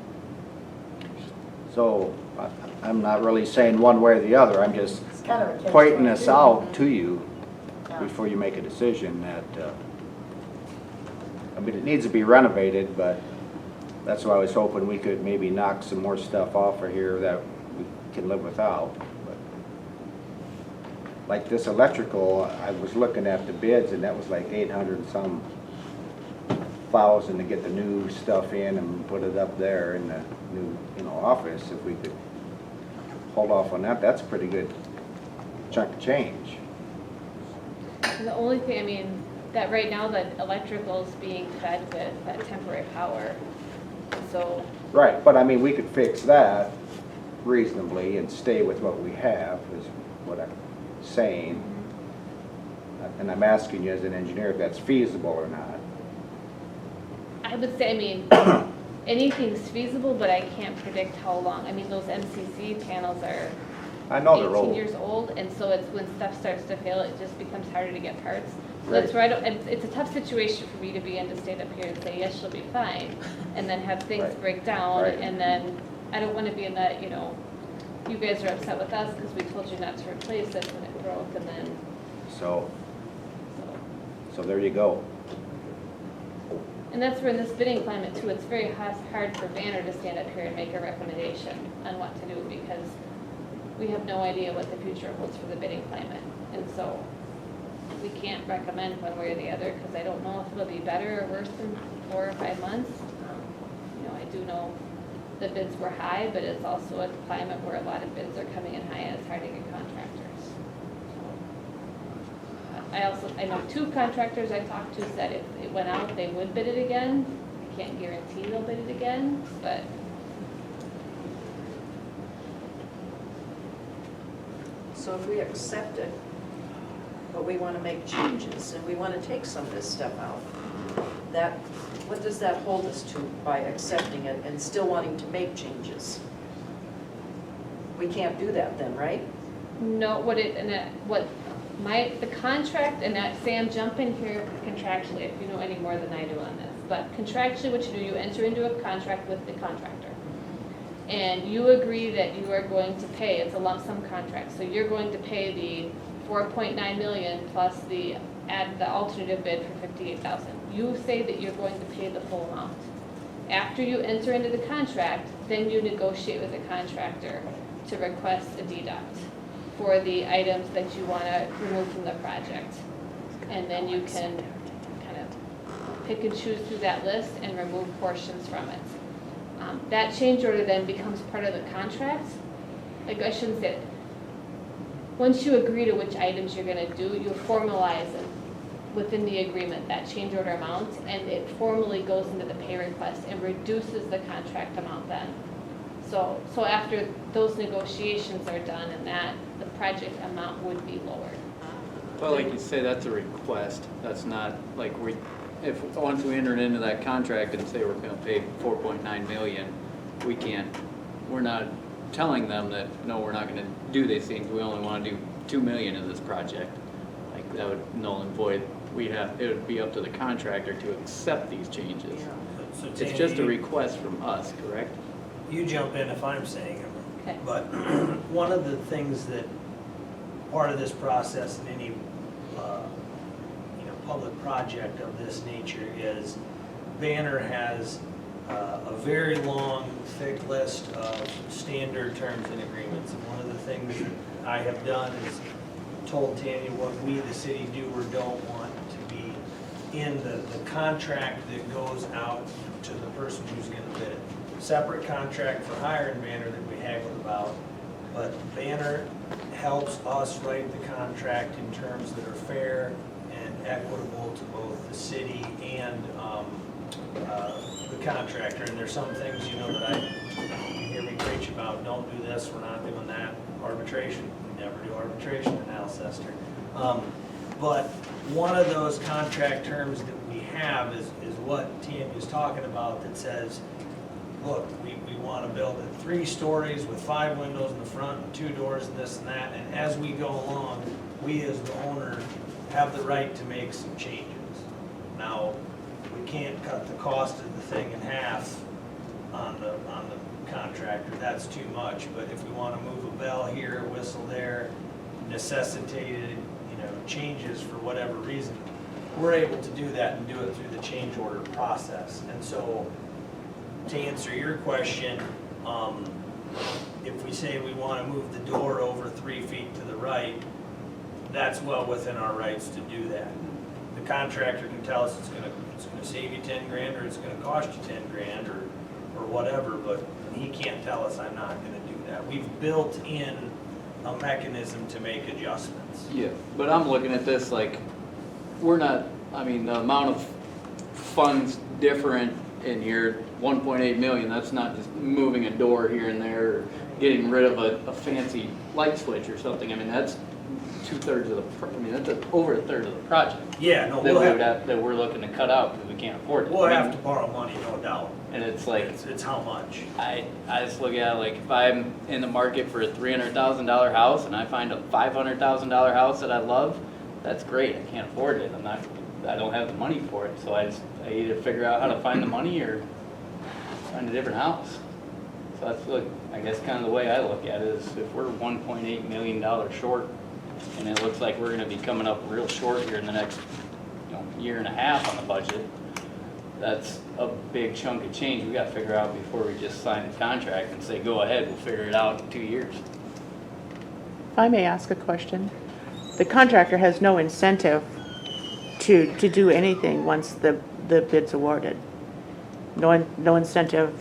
S11: So I'm not really saying one way or the other. I'm just
S3: It's kind of a catch-22.
S11: pointing this out to you
S3: Yeah.
S11: before you make a decision that, I mean, it needs to be renovated, but that's why I was hoping we could maybe knock some more stuff off of here that we can live without. But like this electrical, I was looking at the bids and that was like 800 and some thousand to get the new stuff in and put it up there in the new, you know, office. If we could hold off on that, that's a pretty good chunk of change.
S10: And the only thing, I mean, that right now that electrical's being fed with that temporary power, so,
S11: Right, but I mean, we could fix that reasonably and stay with what we have, is what I'm saying. And I'm asking you as an engineer if that's feasible or not.
S10: I would say, I mean, anything's feasible, but I can't predict how long. I mean, those MCC panels are
S11: I know they're
S10: 18
S11: old.
S10: years old, and so it's when stuff starts to fail, it just becomes harder to get parts. So
S11: Right.
S10: that's where I don't, it's a tough situation for me to be in, to stand up here and say, yes, she'll be fine, and then have things
S11: Right.
S10: break down,
S11: Right.
S10: and then, I don't wanna be in that, you know, you guys are upset with us because we told you not to replace it when it broke, and then,
S11: So,
S10: so.
S11: so there you go.
S10: And that's where in this bidding climate too, it's very hard for Banner to stand up here and make a recommendation on what to do, because we have no idea what the future holds for the bidding climate. And so we can't recommend one way or the other, because I don't know if it'll be better or worse in 4 or 5 months. You know, I do know the bids were high, but it's also a climate where a lot of bids are coming in high and it's hard to get contractors. I know 2 contractors I talked to said if it went out, they would bid it again. I can't guarantee they'll bid it again, but
S6: So if we accept it, but we want to make changes and we want to take some of this stuff out, that, what does that hold us to by accepting it and still wanting to make changes? We can't do that then, right?
S10: no, the contract, and that, say I'm jumping here contractually, if you know any more than I do on this, but contractually what you do, you enter into a contract with the contractor. And you agree that you are going to pay, it's a lump sum contract, so you're going to pay the 4.9 million plus the alternative bid for 58,000. You say that you're going to pay the full amount. After you enter into the contract, then you negotiate with the contractor to request a deduct for the items that you want to remove from the project. And then you can kind of pick and choose through that list and remove portions from it. That change order then becomes part of the contract. Like, I shouldn't say it. Once you agree to which items you're gonna do, you formalize it within the agreement, that change order amount, and it formally goes into the pay request and reduces the contract amount then. So after those negotiations are done and that, the project amount would be lowered.
S7: Well, like you say, that's a request. That's not like once we entered into that contract and say we're gonna pay 4.9 million, we're not telling them that, no, we're not gonna do these things. We only wanna do 2 million in this project. Like, that would null and void it would be up to the contractor to accept these changes.
S6: Yeah.
S4: So
S7: It's
S4: Tanya,
S7: just a request from us, correct?
S4: you jump in if I'm saying it wrong.
S10: Okay.
S4: But one of the things that, part of this process in any, public project of this nature is Banner has a very long, thick list of standard terms and agreements. And one of the things that I have done is told Tanya what we, the city, do or don't want to be in the contract that goes out to the person who's gonna bid it. Separate contract for hiring Banner that we haggled about, but Banner helps us write the contract in terms that are fair and equitable to both the city and the contractor. And there's some things, that you hear me preach about, don't do this, we're not doing that. Arbitration, we never do arbitration in Alcester. But one of those contract terms that we have is what Tanya's talking about, that says, look, we want to build it 3 stories with 5 windows in the front and 2 doors and this and that. And as we go along, we as the owner have the right to make some changes. Now, we can't cut the cost of the thing in half on the contractor, that's too much. But if we want to move a bell here, a whistle there, necessitated, changes for whatever reason, we're able to do that and do it through the change order process. And so, to answer your question, if we say we want to move the door over 3 feet to the right, that's well within our rights to do that. The contractor can tell us it's gonna save you 10 grand, or it's gonna cost you 10 grand, or whatever, but he can't tell us I'm not gonna do that. We've built in a mechanism to make adjustments.
S7: Yeah, but I'm looking at this like, we're not, the amount of funds different in here, 1.8 million, that's not just moving a door here and there, or getting rid of a fancy light switch or something. That's 2/3 of that's over a third of the project.
S4: Yeah, no,
S7: That we're looking to cut out because we can't afford it.
S4: we'll have to borrow money, no doubt.
S7: And it's like,
S4: It's how much?
S7: I just look at it like, if I'm in the market for a $300,000 house and I find a $500,000 house that I love, that's great. I can't afford it. I don't have the money for it. So I either figure out how to find the money or find a different house. So that's I guess kind of the way I look at it is, if we're $1.8 million short, and it looks like we're gonna be coming up real short here in the next, year and a half on the budget, that's a big chunk of change we gotta figure out before we just sign the contract and say, go ahead, we'll figure it out in 2 years.
S2: If I may ask a question, the contractor has no incentive to do anything once the bid's awarded. No incentive.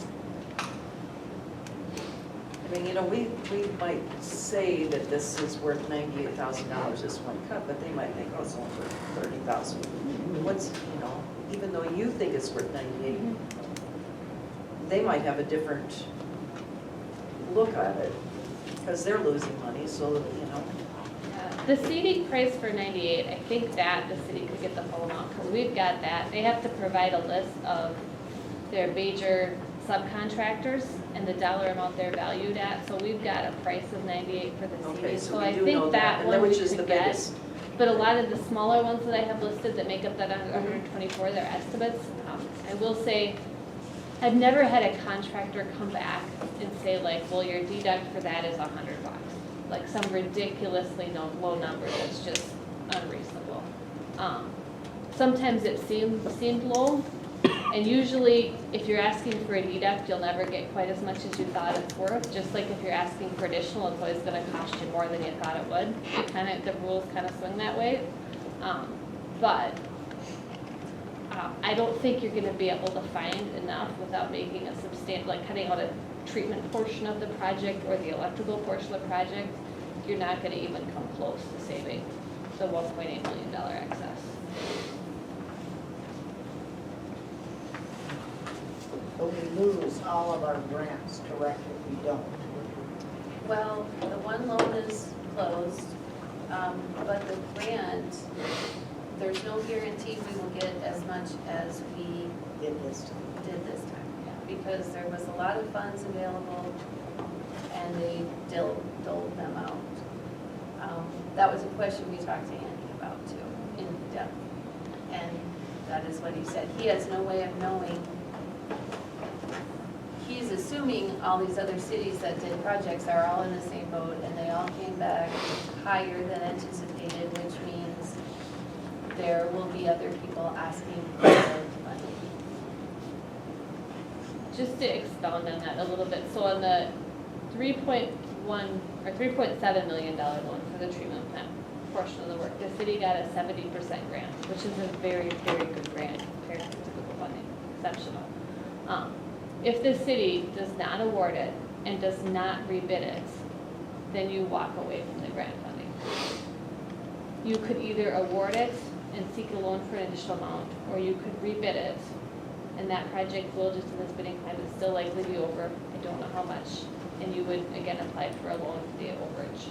S6: We might say that this is worth $98,000, this one cut, but they might think, oh, it's only worth $30,000. What's, even though you think it's worth 98, they might have a different look at it, because they're losing money, so,
S10: The CD price for 98, I think that the city could get the full amount, because we've got that. They have to provide a list of their major subcontractors and the dollar amount they're valued at, so we've got a price of 98 for the CD.
S6: okay, so
S10: I
S6: we do know
S10: think
S6: that,
S10: that
S6: and
S10: one we
S6: which is the
S10: could get.
S6: biggest.
S10: But a lot of the smaller ones that I have listed that make up that 124, they're estimates. I will say, I've never had a contractor come back and say like, well, your deduct for that is $100. Like some ridiculously low number that's just unreasonable. Sometimes it seemed low, and usually if you're asking for a deduct, you'll never get quite as much as you thought it's worth. Just like if you're asking for additional, it's always going to cost you more than you thought it would. The rules kind of swing that way. But I don't think you're going to be able to find enough without making a substantial, like cutting out a treatment portion of the project or the electrical portion of the project. You're not going to even come close to saving the $1.8 million excess.
S3: But we lose all of our grants, correct, if we don't?
S9: Well, the one loan is closed, but the grant, there's no guarantee we will get as much as we
S3: Did this time.
S9: did this time. Because there was a lot of funds available and they doled them out. That was a question we talked to Andy about too, in depth. And that is what he said. He has no way of knowing. He's assuming all these other cities that did projects are all in the same boat and they all came back higher than anticipated, which means there will be other people asking for money.
S10: Just to expound on that a little bit, so on the $3.1 or $3.7 million loan for the treatment plant portion of the work, the city got a 70% grant, which is a very, very good grant compared to typical funding, exceptional. If the city does not award it and does not rebid it, then you walk away from the grant funding. You could either award it and seek a loan for an additional amount, or you could rebid it, and that project will, just in this bidding climate, still likely be over, I don't know how much, and you would again apply for a loan for the overage.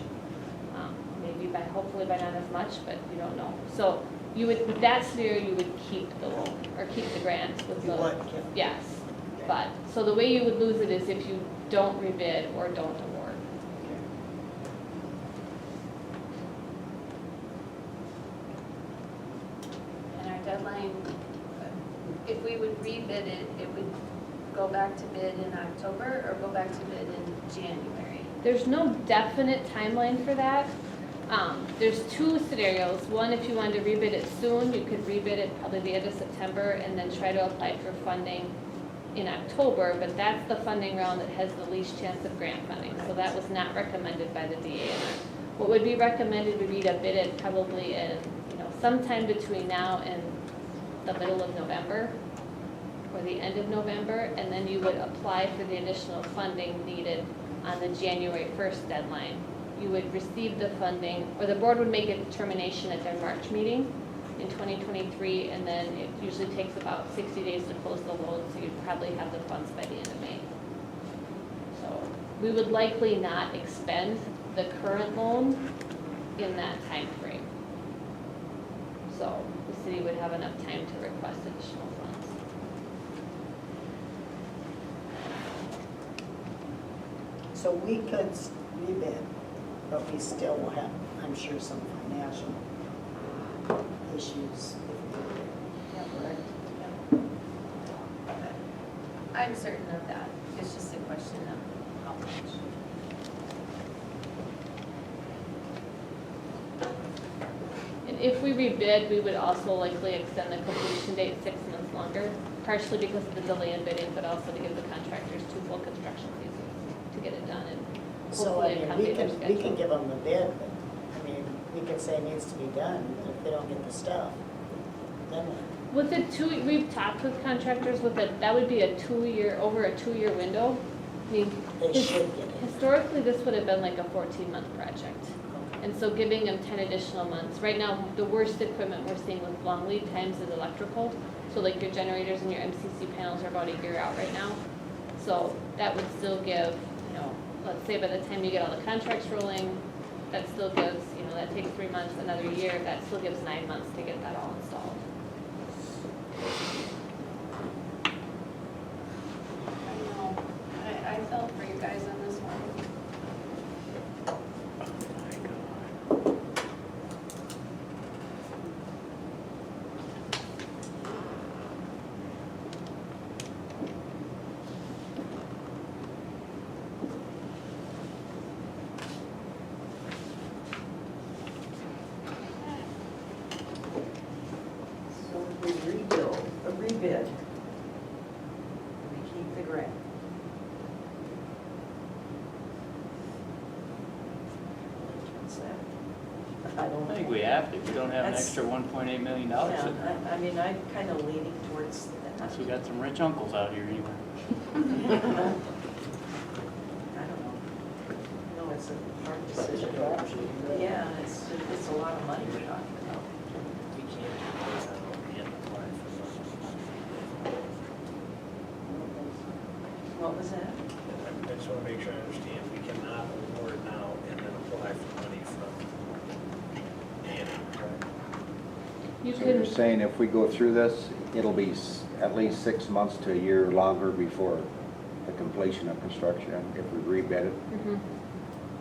S10: Maybe by, hopefully by not as much, but you don't know. So you would, with that scenario, you would keep the loan, or keep the grant with the.
S3: You would, yeah.
S10: Yes, but, so the way you would lose it is if you don't rebid or don't award.
S9: And our deadline, if we would rebid it, it would go back to bid in October or go back to bid in January.
S10: There's no definite timeline for that. There's two scenarios. One, if you wanted to rebid it soon, you could rebid it probably the end of September and then try to apply for funding in October, but that's the funding round that has the least chance of grant funding. So that was not recommended by the DANR. What would be recommended would be to bid it probably in, sometime between now and the middle of November or the end of November, and then you would apply for the additional funding needed on the January 1st deadline. You would receive the funding, or the board would make a determination at their March meeting in 2023, and then it usually takes about 60 days to close the loan, so you'd probably have the funds by the end of May. So we would likely not expend the current loan in that time frame. So the city would have enough time to request additional funds.
S3: So we could rebid, but we still will have, I'm sure, some financial issues. Correct?
S9: I'm certain of that. It's just a question of how much.
S10: And if we rebid, we would also likely extend the completion date 6 months longer, partially because of the delay in bidding, but also to give the contractors 2 full construction seasons to get it done and
S3: So, I
S10: hopefully
S3: mean,
S10: accommodate their
S3: we
S10: schedule.
S3: can give them the bid, but, I mean, we can say it needs to be done, and if they don't get the stuff, then what?
S10: With the we've talked with contractors with it, that would be a 2-year, over a 2-year window. I mean,
S3: They should get it.
S10: historically, this would have been like a 14-month project. And so giving them 10 additional months. Right now, the worst equipment we're seeing with long lead times is electrical. So like your generators and your MCC panels are about a year out right now. So that would still give, let's say by the time you get all the contracts rolling, that still gives, that takes 3 months, another year, that still gives 9 months to get that all installed.
S9: I know. I felt for you guys on this one.
S6: So if we rebid, we keep the grant. What's that? I don't know.
S7: I think we have to, we don't have an
S6: That's-
S7: extra $1.8 million sitting there.
S6: Yeah, I mean, I'm kind of leaning towards that.
S7: Unless we got some rich uncles out here anywhere.
S6: I don't know. No, it's a hard decision. Yeah, it's a lot of money we're talking about.
S4: We can't do this, I don't we have to apply for something.
S6: What was that?
S4: I just want to make sure I understand, we cannot award now and then apply for money from Annie, correct?
S10: You
S11: So you're
S10: can,
S11: saying if we go through this, it'll be at least 6 months to a year longer before the completion of construction, if we rebid it?
S10: Mhm.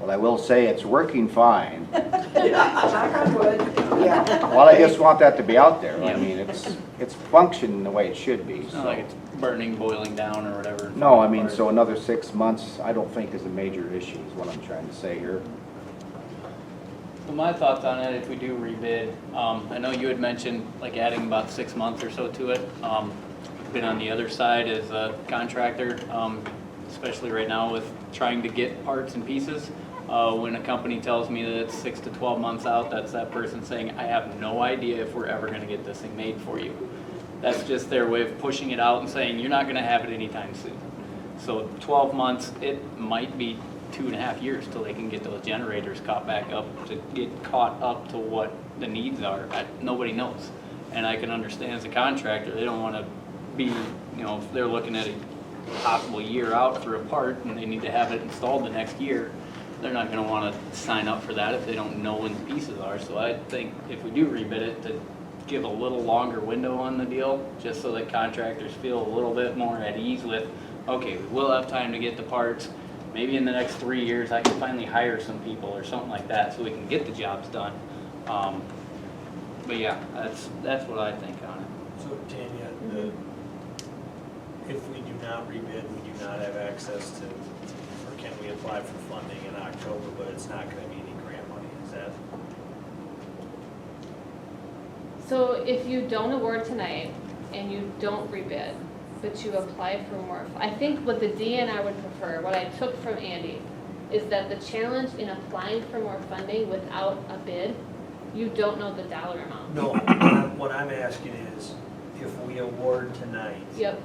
S11: Well, I will say it's working fine.
S6: Knock on wood.
S3: Yeah.
S11: Well, I just want that to be out there. I
S7: Yeah.
S11: mean, it's functioning the way it should be,
S7: It's not like
S11: so.
S7: it's burning, boiling down or whatever.
S11: No, I mean, so another 6 months, I don't think is a major issue, is what I'm trying to say here.
S7: So my thoughts on it, if we do rebid, I know you had mentioned like adding about 6 months or so to it. Been on the other side as a contractor, especially right now with trying to get parts and pieces. When a company tells me that it's 6 to 12 months out, that's that person saying, I have no idea if we're ever gonna get this thing made for you. That's just their way of pushing it out and saying, you're not gonna have it anytime soon. So 12 months, it might be 2.5 years till they can get those generators caught back up, to get caught up to what the needs are. Nobody knows. And I can understand as a contractor, they don't wanna be, you know, if they're looking at a possible year out for a part and they need to have it installed the next year, they're not gonna wanna sign up for that if they don't know when the pieces are. So I think if we do rebid it, to give a little longer window on the deal, just so that contractors feel a little bit more at ease with, okay, we will have time to get the parts. Maybe in the next 3 years, I can finally hire some people or something like that so we can get the jobs done. But yeah, that's what I think on it.
S4: So Tanya, if we do not rebid, we do not have access to, or can we apply for funding in October, but it's not gonna be any grant money, is that?
S10: So if you don't award tonight and you don't rebid, but you apply for more, I think what the DNR would prefer, what I took from Andy, is that the challenge in applying for more funding without a bid, you don't know the dollar amount.
S4: No, what I'm asking is, if we award tonight,
S10: Yep.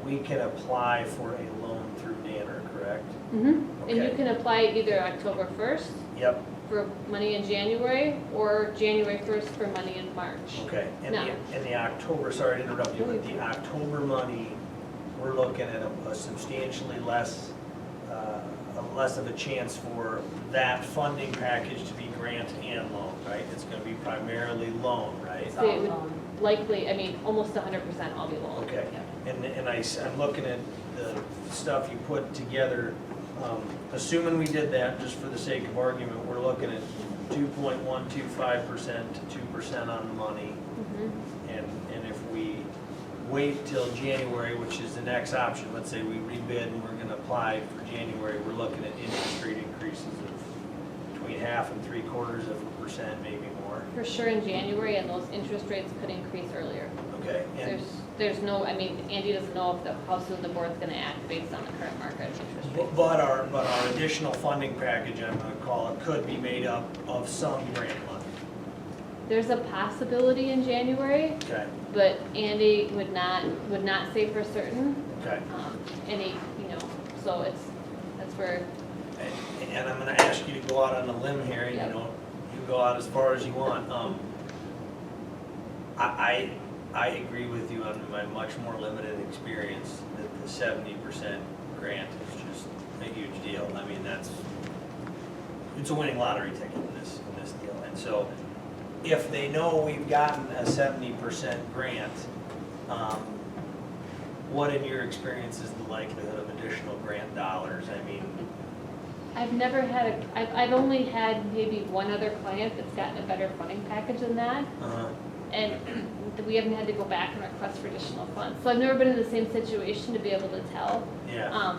S4: we can apply for a loan through Danner, correct?
S10: And you
S4: Okay.
S10: can apply either October 1st
S4: Yep,
S10: for money in January or January 1st for money in March.
S4: okay. And
S10: No.
S4: the October, sorry to interrupt you, but the October money, we're looking at a substantially less of a chance for that funding package to be grant and loan, right? It's gonna be primarily loan, right?
S10: So it would likely, I mean, almost 100% all be loan.
S4: Okay.
S10: Yep.
S4: And I'm looking at the stuff you put together, assuming we did that, just for the sake of argument, we're looking at 2.125% to 2% on the money.
S10: Mhm.
S4: And if we wait till January, which is the next option, let's say we rebid and we're gonna apply for January, we're looking at interest rate increases of between 0.5 and 0.75%, maybe more.
S10: For sure in January, and those interest rates could increase earlier.
S4: Okay, and
S10: There's no, I mean, Andy doesn't know if how soon the board's gonna act based on the current market interest rates.
S4: but our additional funding package, I'm gonna call it, could be made up of some grant money.
S10: There's a possibility in January,
S4: Okay,
S10: but Andy would not say for certain.
S4: okay.
S10: And he, so that's where,
S4: And I'm gonna ask you to go out on a limb here, you
S10: Yep.
S4: know, you go out as far as you want. I agree with you on my much more limited experience that the 70% grant is just a huge deal. I mean, it's a winning lottery ticket in this deal. And so if they know we've gotten a 70% grant, what in your experience is the likelihood of additional grant dollars? I mean,
S10: I've never had I've only had maybe one other client that's gotten a better funding package than that. And we haven't had to go back and request for additional funds. So I've never been in the same situation to be able to tell.
S4: yeah.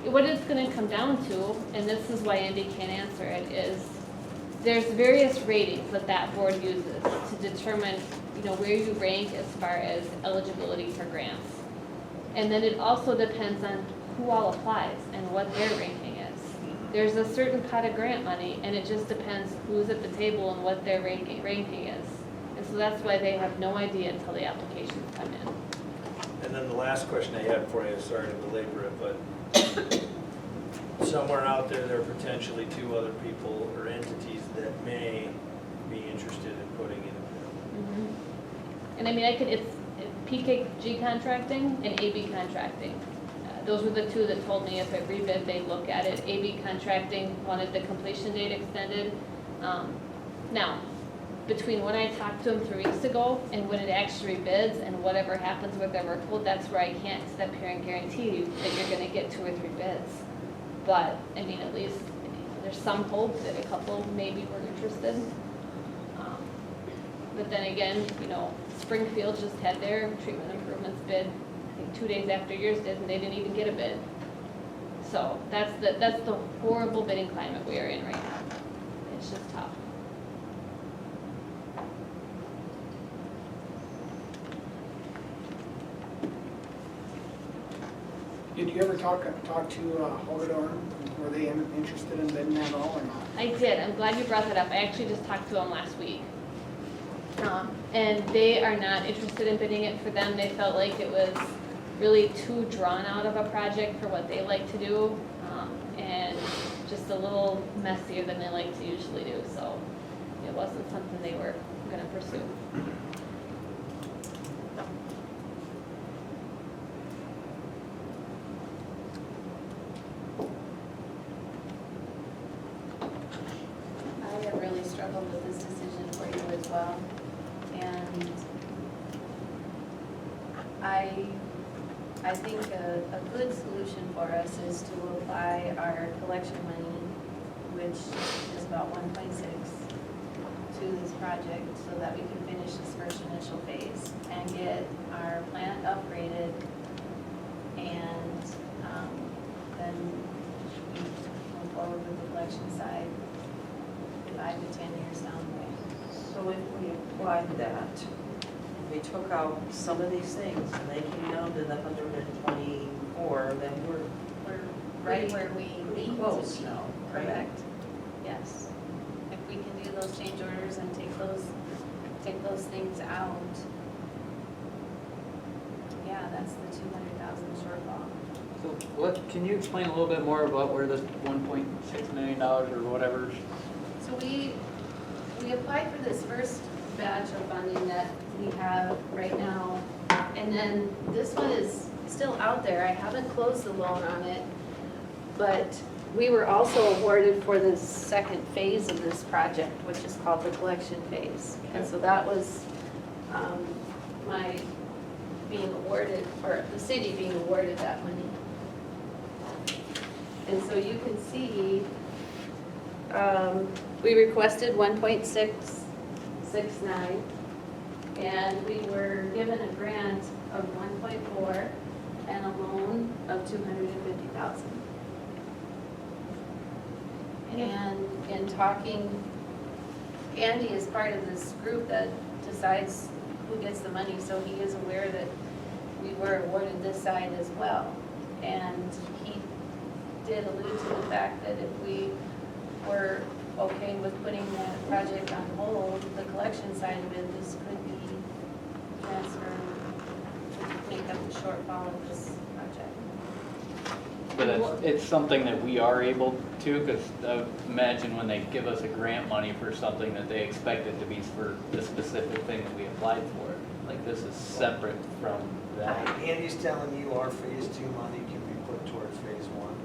S10: What it's gonna come down to, and this is why Andy can't answer it, is there's various ratings that board uses to determine, where you rank as far as eligibility for grants. And then it also depends on who all applies and what their ranking is. There's a certain pot of grant money, and it just depends who's at the table and what their ranking is. And so that's why they have no idea until the applications come in.
S4: And then the last question I had for you, sorry to belabor it, but somewhere out there are potentially 2 other people or entities that may be interested in putting in a bid.
S10: And I mean, it's PKG contracting and AB contracting. Those were the 2 that told me if I rebid, they'd look at it. AB contracting wanted the completion date extended. Now, between when I talked to them 3 weeks ago and when it actually bids and whatever happens with their workload, that's where I can't sit here and guarantee you that you're gonna get 2 or 3 bids. But, I mean, at least There's some hope that a couple maybe were interested. But then again, you know, Springfield just had their treatment improvements bid, I think 2 days after yours did, and they didn't even get a bid. So that's the horrible bidding climate we are in right now. It's just tough.
S1: Did you ever talk to Hogador? Were they interested in bidding at all or not?
S10: I did. I'm glad you brought that up. I actually just talked to them last week. And they are not interested in bidding it. For them, they felt like it was really too drawn out of a project for what they like to do, and just a little messier than they like to usually do. So it wasn't something they were going to pursue.
S9: I have really struggled with this decision for you as well. And I think a good solution for us is to apply our collection money, which is about 1.6, to this project so that we can finish this first initial phase and get our plant upgraded, and then we move forward with the collection side 5 to 10 years down the way.
S6: So if we applied that, we took out some of these things and they came down to the 124, then
S9: We're right where we
S6: pretty
S9: need
S6: close
S9: to be.
S6: now, right?
S9: Correct. Yes. If we can do those change orders and take those things out, yeah, that's the 200,000 shortfall.
S7: So what, can you explain a little bit more about where this $1.6 million or whatever?
S9: So we applied for this first batch of funding that we have right now, and then this one is still out there. I haven't closed the loan on it, but we were also awarded for the second phase of this project, which is called the collection phase. And so that was my being awarded, or the city being awarded that money. And so you can see, we requested 1.669, and we were given a grant of 1.4 and a loan of 250,000. And in talking, Andy is part of this group that decides who gets the money, so he is aware that we were awarded this side as well. And he did allude to the fact that if we were okay with putting that project on hold, the collection side of it, this could be transferred to make up the shortfall of this project.
S7: But it's something that we are able to, because I imagine when they give us a grant money for something that they expect it to be for the specific thing that we applied for. Like this is separate from that.
S4: Andy's telling you our phase 2 money can be put towards phase 1.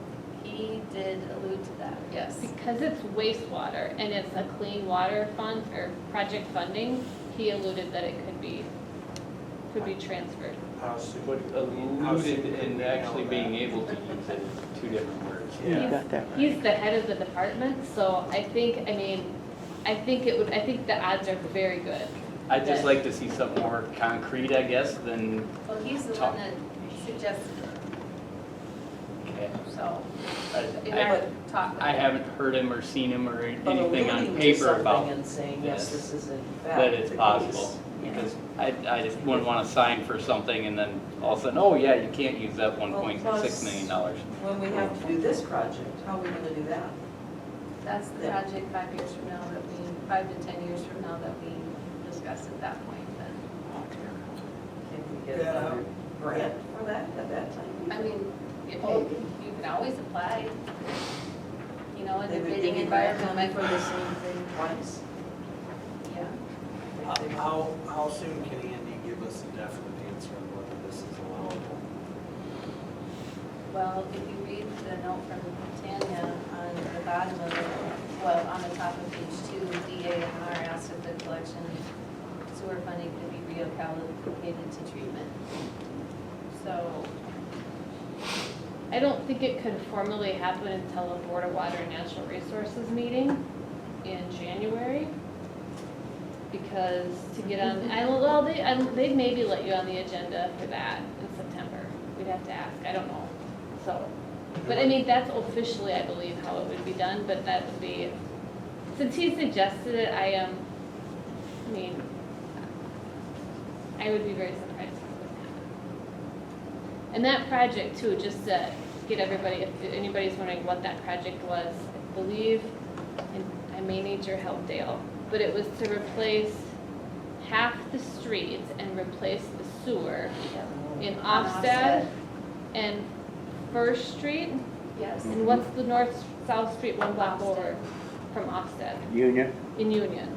S9: He did allude to that, yes.
S10: Because it's wastewater and it's a clean water fund or project funding, he alluded that it could be transferred.
S4: How soon?
S7: But alluded in actually being able to use it is two different words.
S4: Yeah.
S2: You got that right.
S10: He's the head of the department, so I think the odds are very good.
S7: I'd just like to see something more concrete, I guess, than,
S9: Well, he's the
S7: Talk.
S9: one that suggested it,
S7: okay.
S9: so in
S7: I
S9: our talk with
S7: I
S9: him.
S7: haven't heard him or seen him or
S6: But
S7: anything on
S6: alluding to
S7: paper
S6: something
S7: about
S6: and saying, yes,
S7: this,
S6: this is in fact
S7: that it's
S6: the
S7: possible.
S6: case.
S7: Because I just wouldn't want to sign for something and then all of a sudden, oh yeah, you can't use that $1.6 million.
S6: When we have to do this project, how are we gonna do that?
S9: That's the
S6: Yeah.
S9: project 5 years from now 5 to 10 years from now that we discuss at that point then.
S6: Can we get
S4: Yeah.
S6: another grant for that at that time?
S9: I mean, if you can always apply, you know, in
S6: They
S9: the
S6: would give
S9: bidding
S6: you grant money
S9: environment.
S6: for the same thing twice?
S9: Yeah.
S4: How soon can Andy give us a definite answer on whether this is allowable?
S9: Well, if you read the note from Tanya on the bottom of it, well, on the top of page 2, DA&R asked if the collection sewer funding could be reallocated to treatment. So I
S10: I don't think it could formally happen until a Board of Water and Natural Resources meeting in January. Because to get on, they'd maybe let you on the agenda for that in September. We'd have to ask, I don't know, so. But I mean, that's officially, I believe, how it would be done, but that would be, since he suggested it, I would be very surprised if it wouldn't happen. And that project too, just to get everybody, if anybody's wondering what that project was, I believe, and I may need your help, Dale, but it was to replace half the street and replace the sewer in Ofsted and First Street.
S9: Yes.
S10: And what's the north-south street one block over from Ofsted?
S11: Union?
S10: In Union.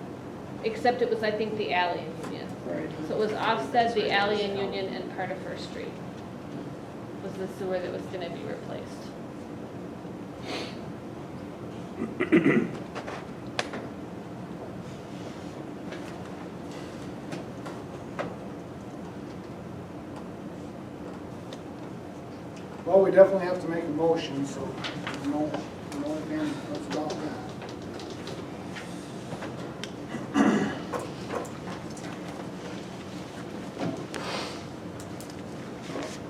S10: Except it was, I think, the alley in Union.
S11: Right.
S10: So it was Ofsted, the alley in Union, and part of First Street was the sewer that was gonna be replaced.
S1: Well, we definitely have to make a motion, so, again, let's about that.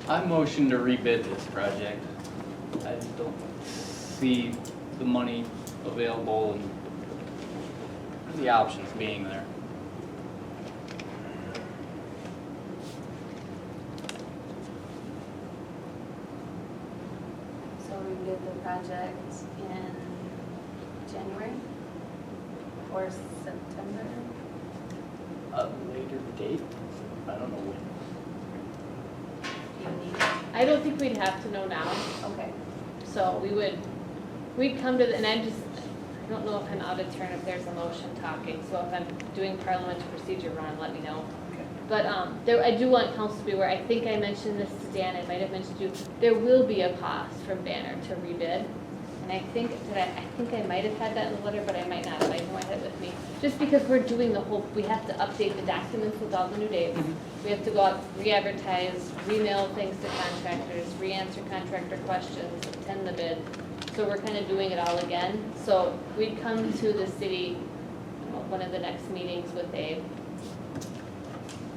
S7: I motion to rebid this project. I just don't see the money available and the options being there.
S9: So we did the project in January or September?
S7: A later date? I don't know when.
S9: You need,
S10: I don't think we'd have to know now,
S9: okay.
S10: so we'd come to, and I don't know if I'm out of turn if there's a motion talking, so if I'm doing parliamentary procedure wrong, let me know. But I do want council to be aware, I think I mentioned this to Dan, I might have mentioned you, there will be a cost from Banner to rebid. And I think I might have had that in the letter, but I might not have, I know I had it with me. Just because we're doing the whole, we have to update the documents with all the new dates. We have to go out, re-advertise, re-mail things to contractors, re-answer contractor questions, attend the bid. So we're kind of doing it all again. So we'd come to the city, one of the next meetings with a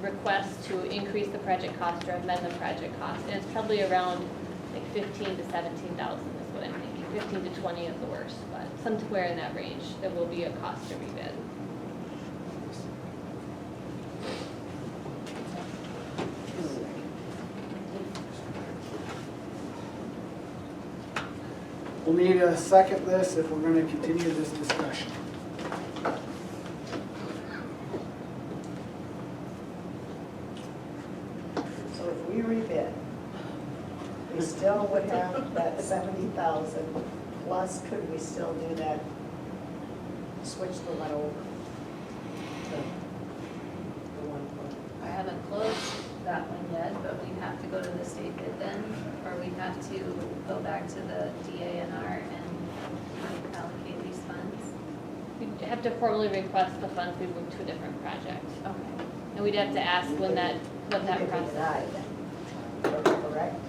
S10: request to increase the project cost or amend the project cost. And it's probably around like 15 to 17,000 is what I'm thinking. 15 to 20 at the worst, but somewhere in that range, there will be a cost to rebid.
S1: We'll need to second this if we're gonna continue this discussion.
S3: So if we rebid, we still would have that 70,000, plus could we still do that, switch the one over to the one point?
S9: I haven't closed that one yet, but we have to go to the state bid then, or we have to go back to the DANR and allocate these funds.
S10: We'd have to formally request the funds be moved to a different project.
S9: Okay.
S10: And we'd have to ask what that
S3: We could be
S10: process.
S3: denied then, correct?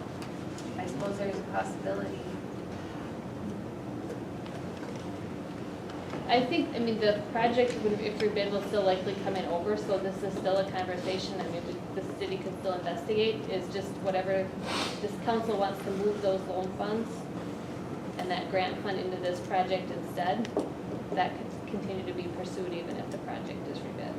S9: I suppose there's a possibility.
S10: I think, the project, if rebid will still likely come in over, so this is still a conversation, the city can still investigate, is just whatever, this council wants to move those loan funds and that grant fund into this project instead, that could continue to be pursued even if the project is rebid.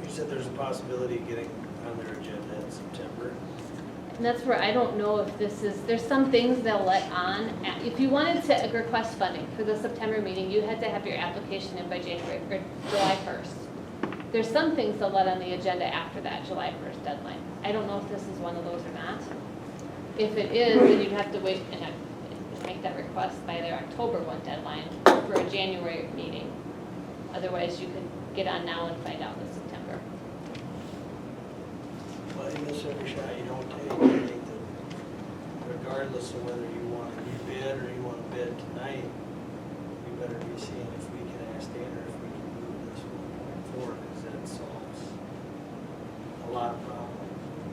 S4: You said there's a possibility of getting on their agenda in September.
S10: And that's where I don't know if there's some things they'll let on. If you wanted to request funding for the September meeting, you had to have your application in by January, or July 1st. There's some things they'll let on the agenda after that July 1st deadline. I don't know if this is one of those or not. If it is, then you'd have to wait and make that request by their October 1 deadline for a January meeting. Otherwise, you could get on now and find out in September.
S4: Well, you miss every shot you don't take. I think that regardless of whether you want to rebid or you want to bid tonight, we better be seeing if we can ask Dana if we can move this 1.4, because that solves lot problem.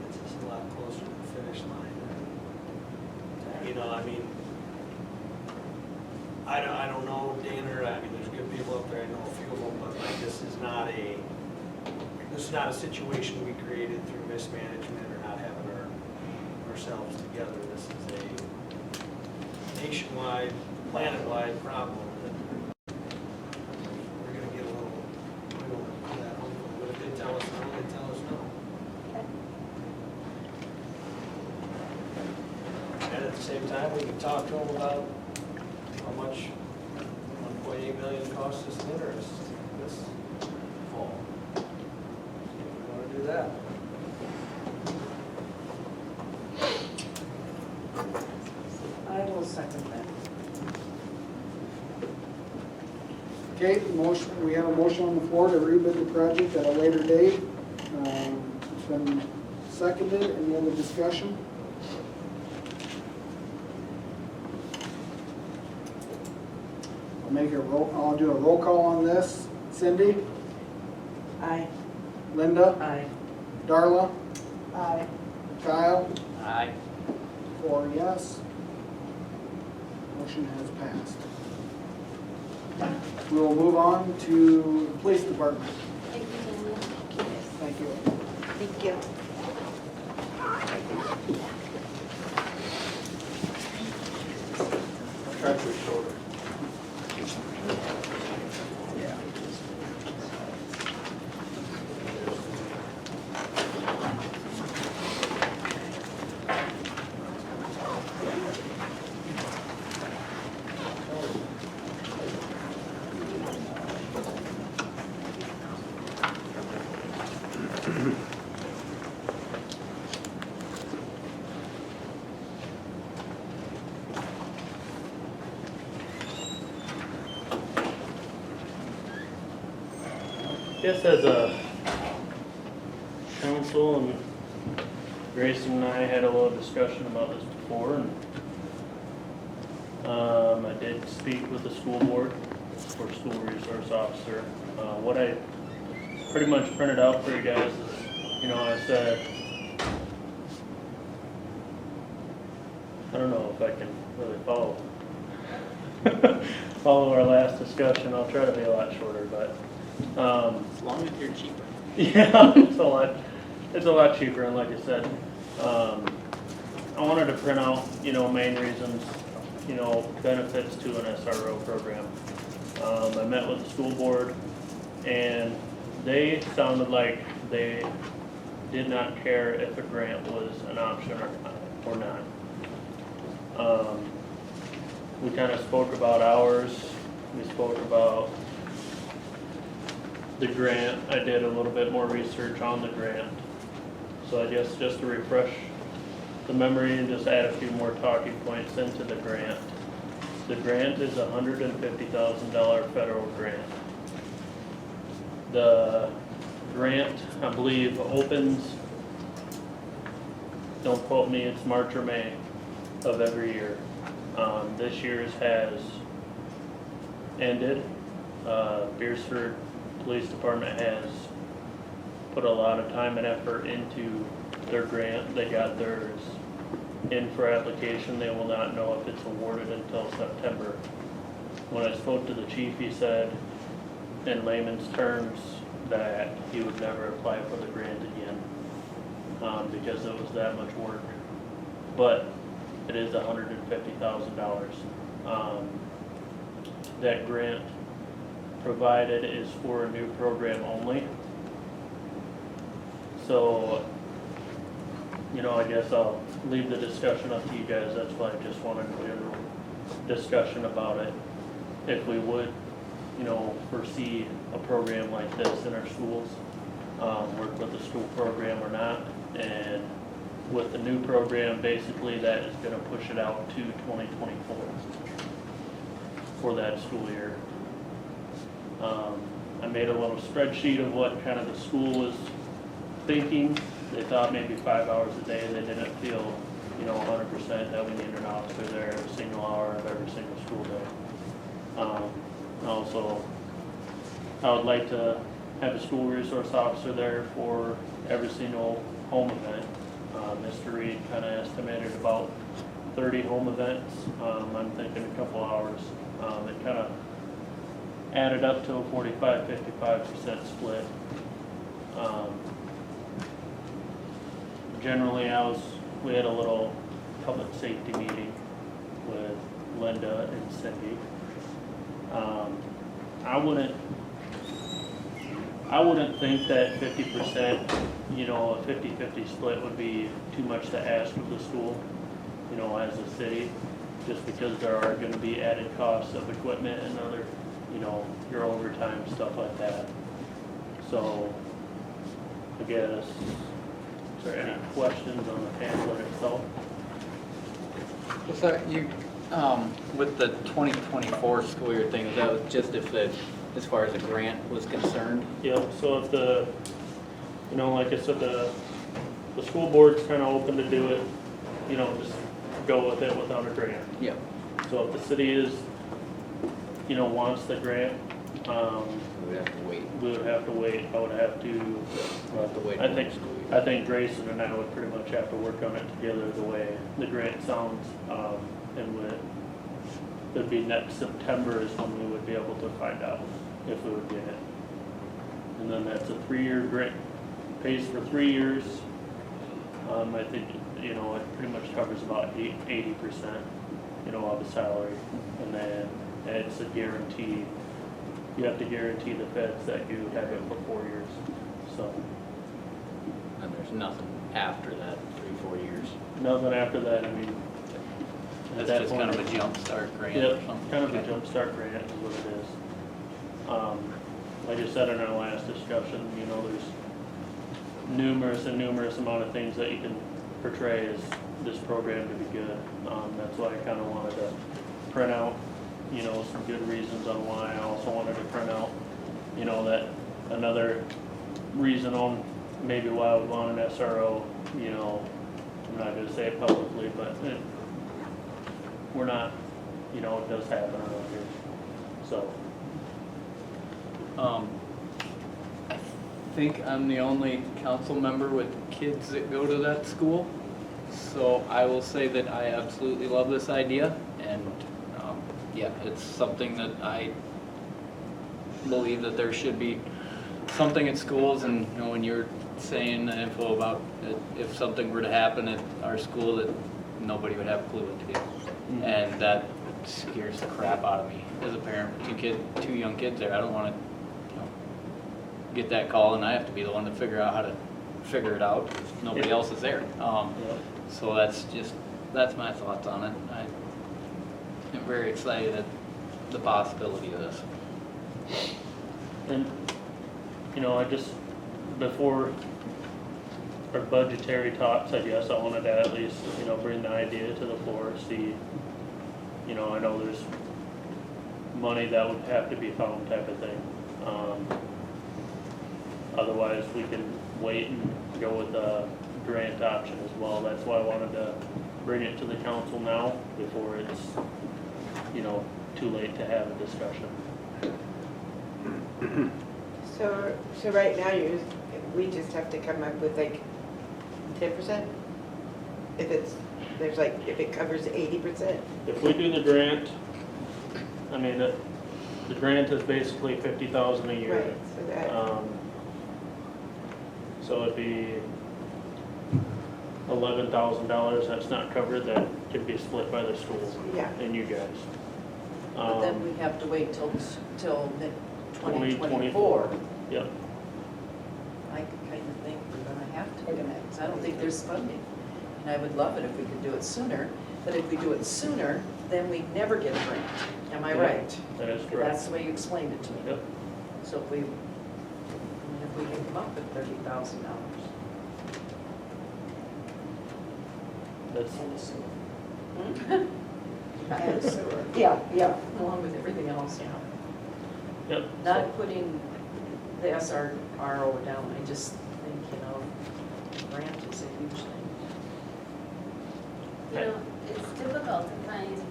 S4: It's just a lot closer to the finish line. You know, I mean, I don't know, Danner, I mean, there's good people up there, I know a few of them, but like, this is not a situation we created through mismanagement or not having ourselves together. This is a nationwide, planet-wide problem that we're gonna get a little, that hopefully, but if they tell us no, they tell us no. And at the same time, we can talk to them about how much 1.8 million costs us in interest this fall. If we want to do that.
S6: I will second that.
S1: Okay, motion, we have a motion on the floor to rebid the project at a later date. It's been seconded. Any other discussion? I'll do a roll call on this. Cindy?
S6: Aye.
S1: Linda?
S6: Aye.
S1: Darla?
S3: Aye.
S1: Kyle?
S7: Aye.
S1: 4 yes. Motion has passed. We will move on to the police department.
S9: Thank you, Daniel.
S1: Thank you.
S3: Thank you.
S4: Try to be shorter.
S12: Guess as a council, and Grayson and I had a little discussion about this before, and I did speak with the school board for school resource officer. What I pretty much printed out for you guys is, you know, I said, I don't know if I can really follow our last discussion. I'll try to be a lot shorter, but
S7: As long as you're cheaper.
S12: yeah, it's a lot cheaper, and like I said, I wanted to print out, you know, main reasons, you know, benefits to an SRO program. I met with the school board, and they sounded like they did not care if a grant was an option or not. We kind of spoke about hours, we spoke about the grant. I did a little bit more research on the grant. So I guess just to refresh the memory and just add a few more talking points into the grant. The grant is a $150,000 federal grant. The grant, I believe, opens, don't quote me, it's March or May of every year. This year's has ended. Beersford Police Department has put a lot of time and effort into their grant. They got theirs in for application. They will not know if it's awarded until September. When I spoke to the chief, he said, in layman's terms, that he would never apply for the grant again because it was that much work. But it is $150,000. That grant provided is for a new program only. So, you know, I guess I'll leave the discussion up to you guys. That's why I just wanted a general discussion about it. If we would, you know, foresee a program like this in our schools, work with the school program or not. And with the new program, basically that is gonna push it out to 2024 for that school year. I made a little spreadsheet of what kind of the school was thinking. They thought maybe 5 hours a day. They didn't feel, you know, 100% that we needed an officer there every single hour of every single school day. Also, I would like to have a school resource officer there for every single home event. Mr. Reed kind of estimated about 30 home events. I'm thinking a couple hours. It kind of added up to a 45-55% split. Generally, we had a little public safety meeting with Linda and Cindy. I wouldn't think that 50%, you know, a 50-50 split would be too much to ask of the school, you know, as a city, just because there are gonna be added costs of equipment and other, you know, your overtime, stuff like that. So, I guess, is there any questions on the pamphlet itself?
S7: So you, with the 2024 school year thing, that was just if the, as far as the grant was concerned?
S12: Yep, so if the, you know, like I said, the school board's kind of open to do it, you know, just go with it without a grant.
S7: Yep.
S12: So if the city is, you know, wants the grant,
S7: We'd have to wait.
S12: we would have to wait. I would have to,
S7: We'll have to wait.
S12: I
S7: till
S12: think,
S7: next school year.
S12: I think Grayson and I would pretty much have to work on it together the way the grant sounds. And it'd be next September is when we would be able to find out if we would get it. And then that's a 3-year grant, pays for 3 years. I think, you know, it pretty much covers about 80%, you know, of the salary. And then it's a guarantee, you have to guarantee the feds that you have it for 4 years, so.
S7: And there's nothing after that, 3-4 years.
S12: Nothing after that, I mean. at
S7: That's
S12: that
S7: just
S12: point-
S7: kind of a jump start grant or
S12: Yep,
S7: something?
S12: kind of a
S7: Okay.
S12: jump start grant is what it is. Like I said in our last discussion, you know, there's numerous amount of things that you can portray as this program to be good. That's why I kind of wanted to print out, you know, some good reasons on why. I also wanted to print out, you know, that another reason on maybe why I would want an SRO, you know, I'm not gonna say it publicly, but we're not, you know, it does happen around here, so.
S7: I think I'm the only council member with kids that go to that school. So I will say that I absolutely love this idea, and, yeah, it's something that I believe that there should be something at schools, and, you know, when you're saying the info about if something were to happen at our school, that nobody would have a clue what to do. And that scares the crap out of me as a parent with two young kids there. I don't wanna, you know, get that call and I have to be the one to figure out how to figure it out. Nobody else is there. So that's my thoughts on it. I'm very excited at the possibility of this.
S12: And, you know, before our budgetary talks, I guess, I wanted to at least, you know, bring the idea to the floor, see, you know, I know there's money that would have to be found type of thing. Otherwise, we can wait and go with the grant option as well. That's why I wanted to bring it to the council now before it's, you know, too late to have a discussion.
S13: So right now, we just have to come up with like 10%? If it covers 80%?
S12: If we do the grant, I mean, the grant is basically $50,000 a year.
S13: Right, so that,
S12: So it'd be $11,000 that's not covered, that could be split by the school
S13: yeah.
S12: and you guys.
S6: But then we have to wait till mid-2024.
S12: 2024. Yep.
S6: I kind of think we're gonna have to do that, 'cause I don't think there's funding. And I would love it if we could do it sooner, but if we do it sooner, then we never get a grant. Am I right?
S12: That is
S6: That's
S12: correct.
S6: the way you explained it to me.
S12: Yep.
S6: So if we can come up with $30,000.
S12: That's,
S6: And sewer. Yeah, along with everything else, yeah.
S12: yep.
S6: Not putting the SRO down, I just think, you know, grant is a huge thing.
S9: You know, it's difficult to find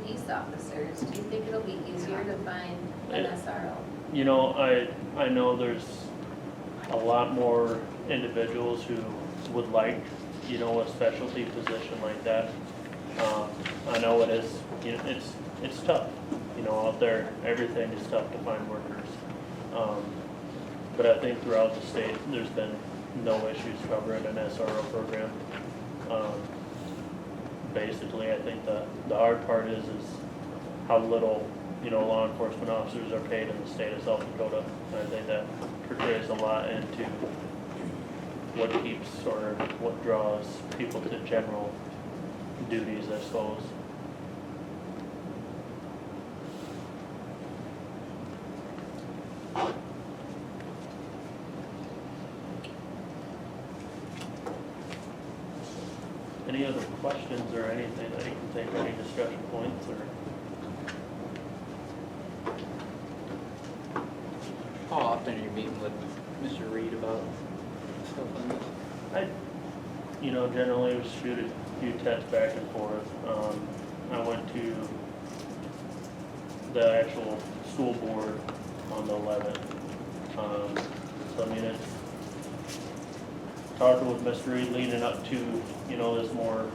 S9: police officers. Do you think it'll be easier to find an SRO?
S12: You know, I know there's a lot more individuals who would like, you know, a specialty position like that. I know it is, you know, it's tough, you know, out there, everything is tough to find workers. But I think throughout the state, there's been no issues covering an SRO program. Basically, I think the hard part is how little, you know, law enforcement officers are paid in the state of South Dakota. And I think that portrays a lot into what keeps or what draws people to general duties, I suppose. Any other questions or anything that you can think of, any discussion points or?
S7: How often are you meeting with Mr. Reed about stuff on this?
S12: You know, generally we shoot a few texts back and forth. I went to the actual school board on the 11th. So I mean, it's talking with Mr. Reed leading up to, you know, this more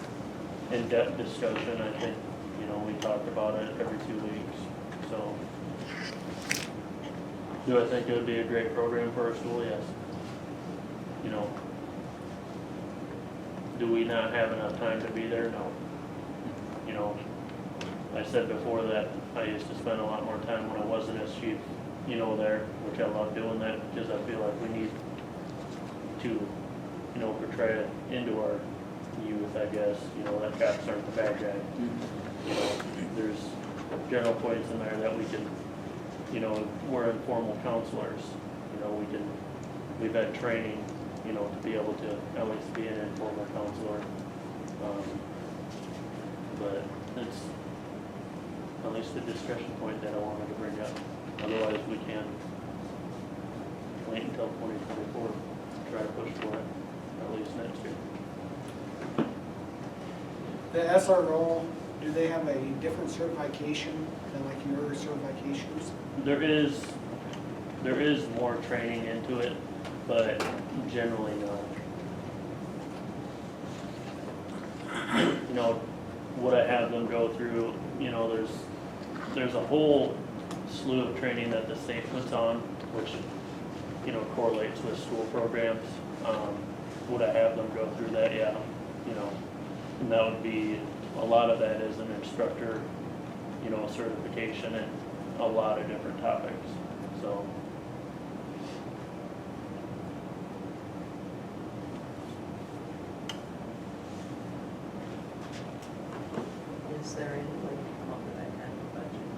S12: in-depth discussion. I think, you know, we talked about it every 2 weeks. So, do I think it would be a great program for our school? Yes. You know, do we not have enough time to be there? No. You know, I said before that I used to spend a lot more time when I wasn't as chief, you know, there, which I love doing that because I feel like we need to, you know, portray it into our youth, I guess, you know, that cops aren't the bad guy. You know, there's general points in there that we can, you know, we're informal counselors, you know, we've had training, you know, to be able to at least be an informal counselor. But it's at least a discussion point that I wanted to bring up. Otherwise, we can wait until 2024 to try to push for it, at least next year.
S1: The SRO, do they have a different certification than like your certifications?
S12: There is more training into it, but generally not. You know, what I have them go through, you know, there's a whole slew of training that the state puts on, which, you know, correlates with school programs. Would I have them go through that? Yeah, you know, and that would be, a lot of that is an instructor, you know, certification and a lot of different topics, so.
S6: Is there any way to come up with that kind of budget?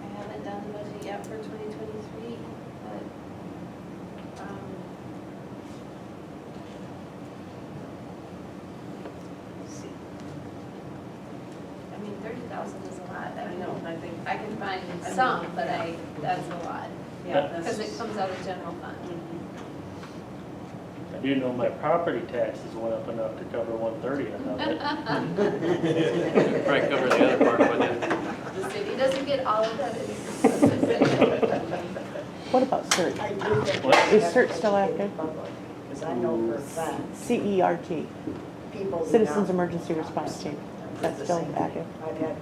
S9: I haven't done the budget yet for 2023, but, see. I mean, 30,000 is a lot.
S6: I know, I think.
S9: I can find some, but that's a lot,
S6: Yeah,
S9: because
S6: that's.
S9: it comes out of general fund.
S12: I do know my property taxes went up enough to cover 1/30 of it.
S7: Probably cover the other part with it.
S9: The city doesn't get all of that.
S2: What about CERT?
S3: I do think
S12: What?
S3: we
S2: Is
S3: have
S2: CERT
S3: to
S2: still
S3: educate
S2: active?
S3: the public, because I know for a fact,
S2: CERT,
S3: people do
S2: Citizens
S3: not-
S2: Emergency Response Team. That's
S3: The
S2: still
S3: same thing.
S2: active?
S3: I've had,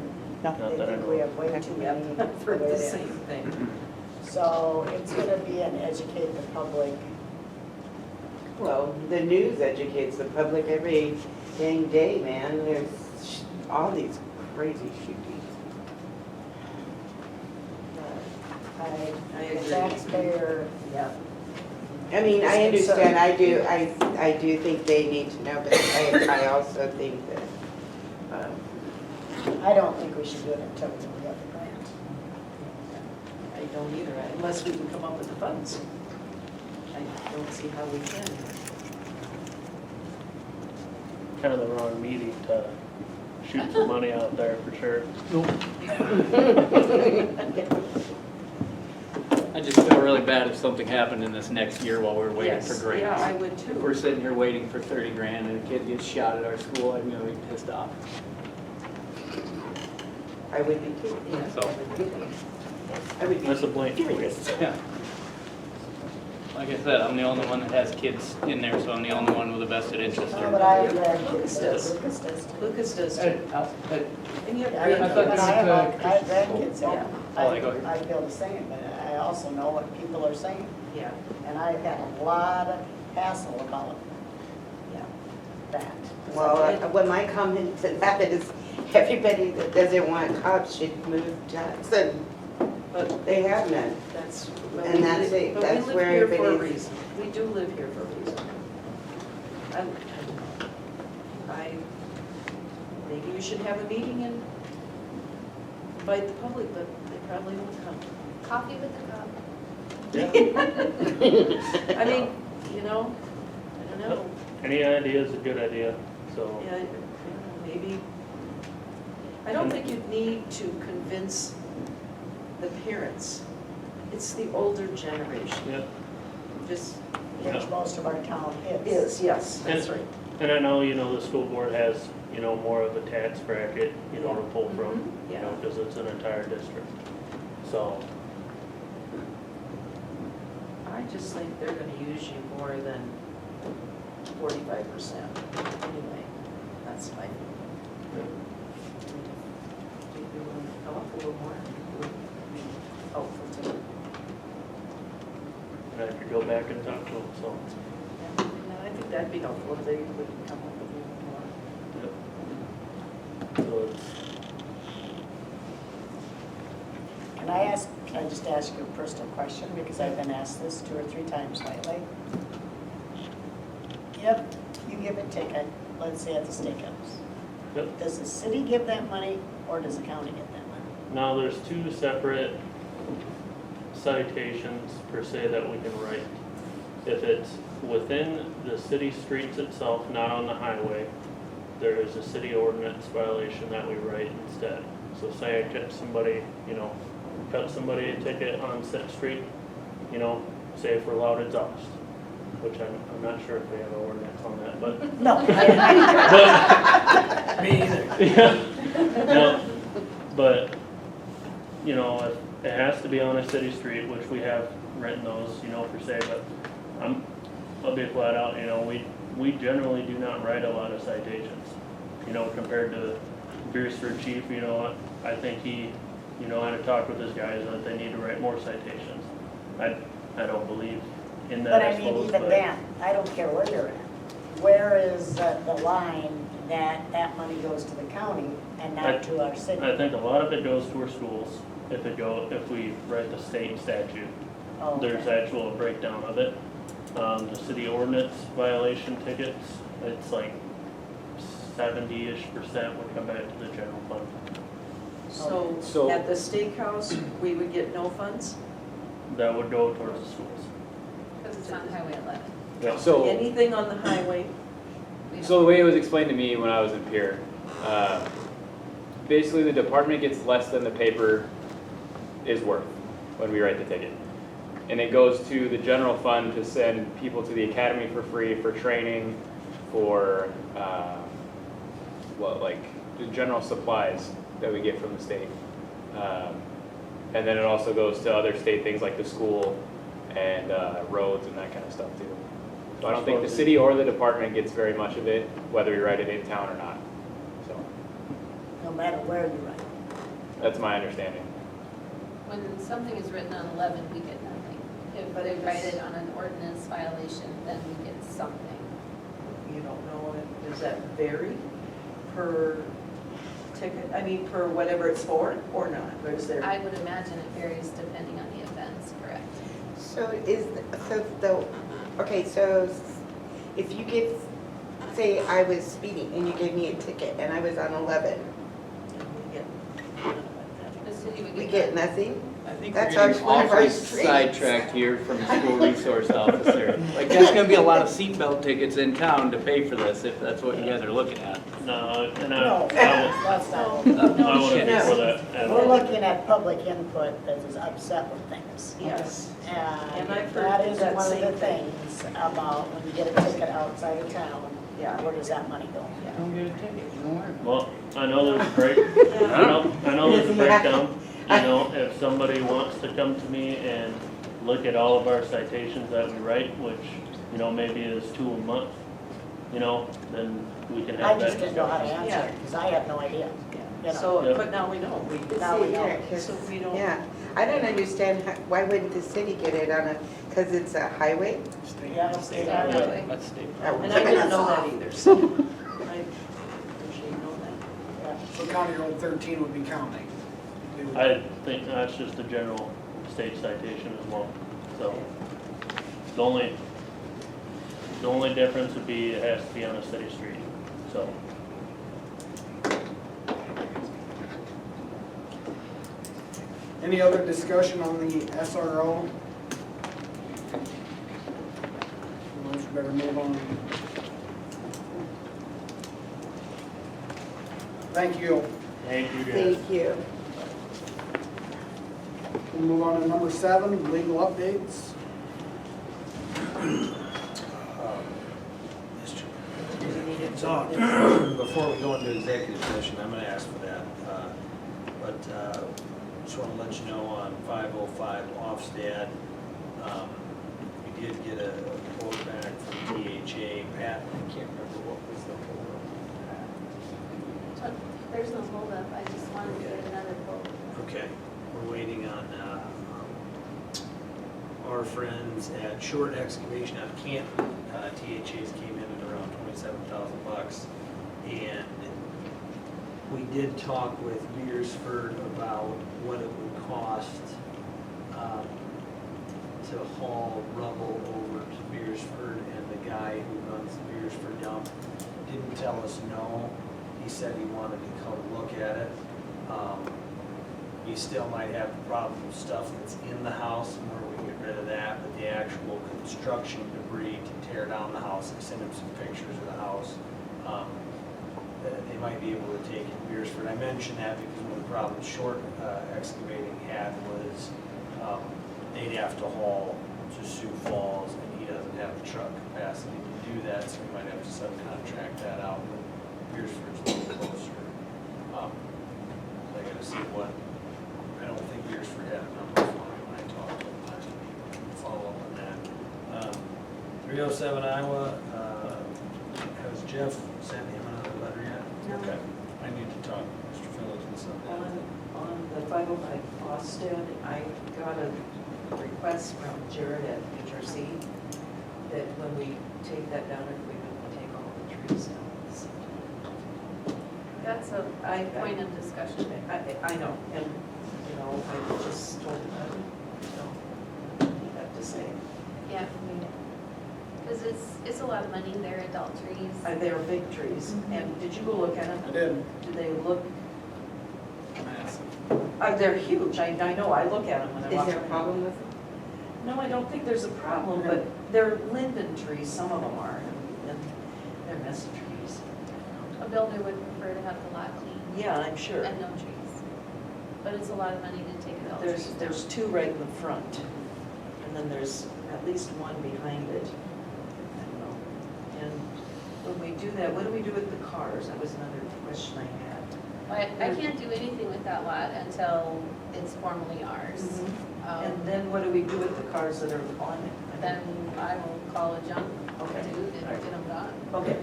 S2: No.
S12: Not
S3: they
S12: that I
S3: think
S12: know
S3: we
S12: of.
S3: have way too many.
S6: Yep, I've heard the same thing.
S3: So it's gonna be an educate the public.
S13: Well, the news educates the public every dang day, man. There's all these crazy shootings.
S3: I,
S6: I
S3: the
S6: agree.
S3: taxpayer,
S6: Yeah.
S13: I mean, I
S3: It's
S13: understand,
S3: concerned.
S13: I do think they need to know, but I also think that,
S3: I don't think we should do it until we have the grant.
S6: I don't either, unless we can come up with the funds. I don't see how we can.
S12: Kind of the wrong meeting to shoot some money out there for sure.
S7: I just feel really bad if something happened in this next year while we're waiting for
S6: Yes,
S7: grants.
S6: yeah, I would
S7: If
S6: too.
S7: we're sitting here waiting for 30 grand and a kid gets shot at our school, I'm gonna be pissed off.
S13: I would be too.
S6: Yeah,
S7: So-
S6: I would too.
S13: I would be
S12: That's a blank.
S13: furious.
S7: Yeah. Like I said, I'm the only one that has kids in there, so I'm the only one with a vested interest
S3: No,
S7: in
S3: but
S7: it.
S3: I have grandkids,
S6: Lucas does.
S3: Lucas does too.
S6: Lucas does too. And you have
S3: I have
S6: grandkids.
S3: grandkids,
S6: Yeah.
S3: I feel the same, but I also know what people are saying.
S6: Yeah,
S3: And I've had a lot of hassle about
S6: yeah.
S3: that.
S13: Well, what my comment to that is, everybody that doesn't want cops should move Jackson.
S6: But
S13: They have none.
S6: that's.
S13: And that's it. That's where
S6: But we live here for a
S13: everybody's-
S6: reason. We do live here for a reason. Maybe we should have a meeting and invite the public, but they probably won't come.
S9: Coffee with the cop.
S6: I mean, you know, I don't know.
S12: Any idea is a good idea, so.
S6: Yeah, maybe, I don't think you'd need to convince the parents. It's the older generation.
S12: Yeah.
S6: Just
S3: Which most of our town
S6: is, yes, that's right.
S12: And I know, the school board has, more of a tax bracket, to pull from,
S6: Mhm. Yeah.
S12: because it's an entire district. So,
S6: I just think they're gonna use you more than 45%. Anyway, that's fine. Maybe we'll come up a little more. Helpful too.
S12: and I could go back and talk to them, so.
S6: Yeah, I think that'd be helpful if they would come up with a little more.
S12: So it's,
S3: Can I just ask you a personal question, because I've been asked this 2 or 3 times lately? If you give a ticket, let's say at the steakhouse,
S12: Yep.
S3: does the city give that money, or does the county get that money?
S12: now there's 2 separate citations per se that we can write. If it's within the city streets itself, not on the highway, there is a city ordinance violation that we write instead. So say I catch somebody, cut somebody a ticket on Sixth Street, say for loud exhaust, which I'm not sure if we have an ordinance on that, but.
S3: No.
S12: But,
S4: Me either.
S12: yeah, no, but, if it has to be on a city street, which we have written those, per se, but I'll be flat out, we generally do not write a lot of citations. Compared to Beersford Chief, I think he, had a talk with his guys that they need to write more citations. I don't believe in that,
S3: But
S12: I
S3: I mean,
S12: suppose,
S3: even
S12: but
S3: then, I don't care where you're at. Where is the line that money goes to the county and not to our city?
S12: I think a lot of it goes to our schools, if we write the state statute.
S3: Oh, okay.
S12: There's actual breakdown of it. The city ordinance violation tickets, it's like 70-ish% would come back to the general fund.
S6: So at the steakhouse, we would get no funds?
S12: That would go towards the schools.
S9: Because it's on Highway 11.
S12: Yeah.
S7: So,
S6: Anything on the highway?
S7: so the way it was explained to me when I was in Pier, basically the department gets less than the paper is worth when we write the ticket. And it goes to the general fund to send people to the academy for free, for training, for, the general supplies that we get from the state. And then it also goes to other state things like the school and roads and that kind of stuff too. So I don't think the city or the department gets very much of it, whether you write it in town or not. So
S3: No matter where you write.
S7: that's my understanding.
S9: When something is written on 11, we get nothing. If
S6: But
S9: they
S6: if
S9: write
S6: it's-
S9: it on an ordinance violation, then we get something.
S6: You don't know, does that vary per ticket? I mean, per whatever it's for or not? Or is there?
S9: I would imagine it varies depending on the offense, correct?
S13: So so if you give, say I was speeding and you gave me a ticket and I was on 11,
S6: We get
S9: The city would
S13: we
S9: get
S13: get nothing?
S7: I think
S13: That's
S7: we're getting
S13: our
S7: awfully
S13: 25 streets.
S7: sidetracked here from the school resource officer. Like, there's gonna be a lot of seatbelt tickets in town to pay for this, if that's what you guys are looking at.
S12: No, and
S3: No,
S12: I
S3: that's not.
S12: wouldn't be for that at
S3: We're
S12: all.
S3: looking at public input that is upset with things.
S6: Yes.
S3: And
S6: And I've heard
S3: that is
S6: that
S3: one of the
S6: same thing.
S3: things about when you get a ticket outside of town,
S6: Yeah.
S3: where does that money go?
S7: Don't get a ticket, you don't worry.
S12: Well, I know there's a break, I know there's a breakdown. You know, if somebody wants to come to me and look at all of our citations that we write, which, you know, maybe is 2 a month, you know, then we can
S3: I
S1: Uh,
S12: have that
S3: just didn't know how to
S12: discussion.
S3: answer it, because I have no idea, you know.
S6: So,
S12: Yep.
S6: but now we know,
S3: Now we know.
S13: Yeah, 'cause-
S6: so we don't.
S13: Yeah, I don't understand, why wouldn't the city get it on a, because it's a highway?
S3: Yeah, it's state
S12: Yeah.
S3: highway.
S7: Let's stay.
S6: And I didn't know that either, so I appreciate knowing that.
S3: Yeah.
S1: So County Road 13 would be county. They would-
S12: I think that's just a general state citation as well, so. The only difference would be it has to be on a city street, so.
S1: Any other discussion on the SRO? Otherwise, we better move on. Thank you.
S12: Thank you guys.
S13: Thank you.
S1: We'll move on to number 7, legal updates.
S4: So, before we go into executive session, I'm gonna ask for that. But just wanna let you know on 505 Ofsted, we did get a quote back from THA. Pat, I can't remember what was the quote.
S9: There's no holdup, I just wanted to get another quote.
S4: Okay, we're waiting on our friends at Short Excavation out of Canton. THA's came in at around $27,000. And we did talk with Beersford about what it would cost to haul rubble over to Beersford, and the guy who runs the Beersford dump didn't tell us no. He said he wanted to come look at it. You still might have the problem with stuff that's in the house and where we can get rid of that, but the actual construction debris to tear down the house, I sent him some pictures of the house. They might be able to take in Beersford. I mentioned that because one of the problems Short Excavating had was they'd have to haul to Sioux Falls, and he doesn't have the truck capacity to do that, so we might have to subcontract that out, but Beersford's a little closer. I gotta see what, I don't think Beersford had a number for me when I talked to him last week. Follow up on that. 307 Iowa, has Jeff sent him another letter yet?
S9: No.
S4: Okay, I need to talk to Mr. Phillips and something.
S6: On the 505 Austin, I got a request from Jared at HRC that when we take that down, if we would take all the trees down.
S9: That's a
S6: I-
S9: point of discussion.
S6: I know, and, you know, I just told him, I don't have to say.
S9: Yeah, because it's a lot of money, they're adult trees.
S6: They're big trees, and did you go look at them?
S1: I did.
S6: Do they look,
S1: Massive.
S6: they're huge, I know, I look at them when I walk.
S13: Is there a
S6: around.
S13: problem with it?
S6: No, I don't think there's a problem, but they're linden trees, some of them are, and they're messy trees.
S9: A builder would prefer to have the lot clean
S6: Yeah, I'm sure.
S9: and no trees. But it's a lot of money to take adult trees down.
S6: There's two right in the front, and then there's at least one behind it. I don't know. And when we do that, what do we do with the cars? That was another question I had.
S9: I can't do anything with that lot until it's formally ours.
S6: And then what do we do with the cars that are on it?
S9: Then I will call a junk
S6: Okay.
S9: dude and get them gone.
S6: Okay.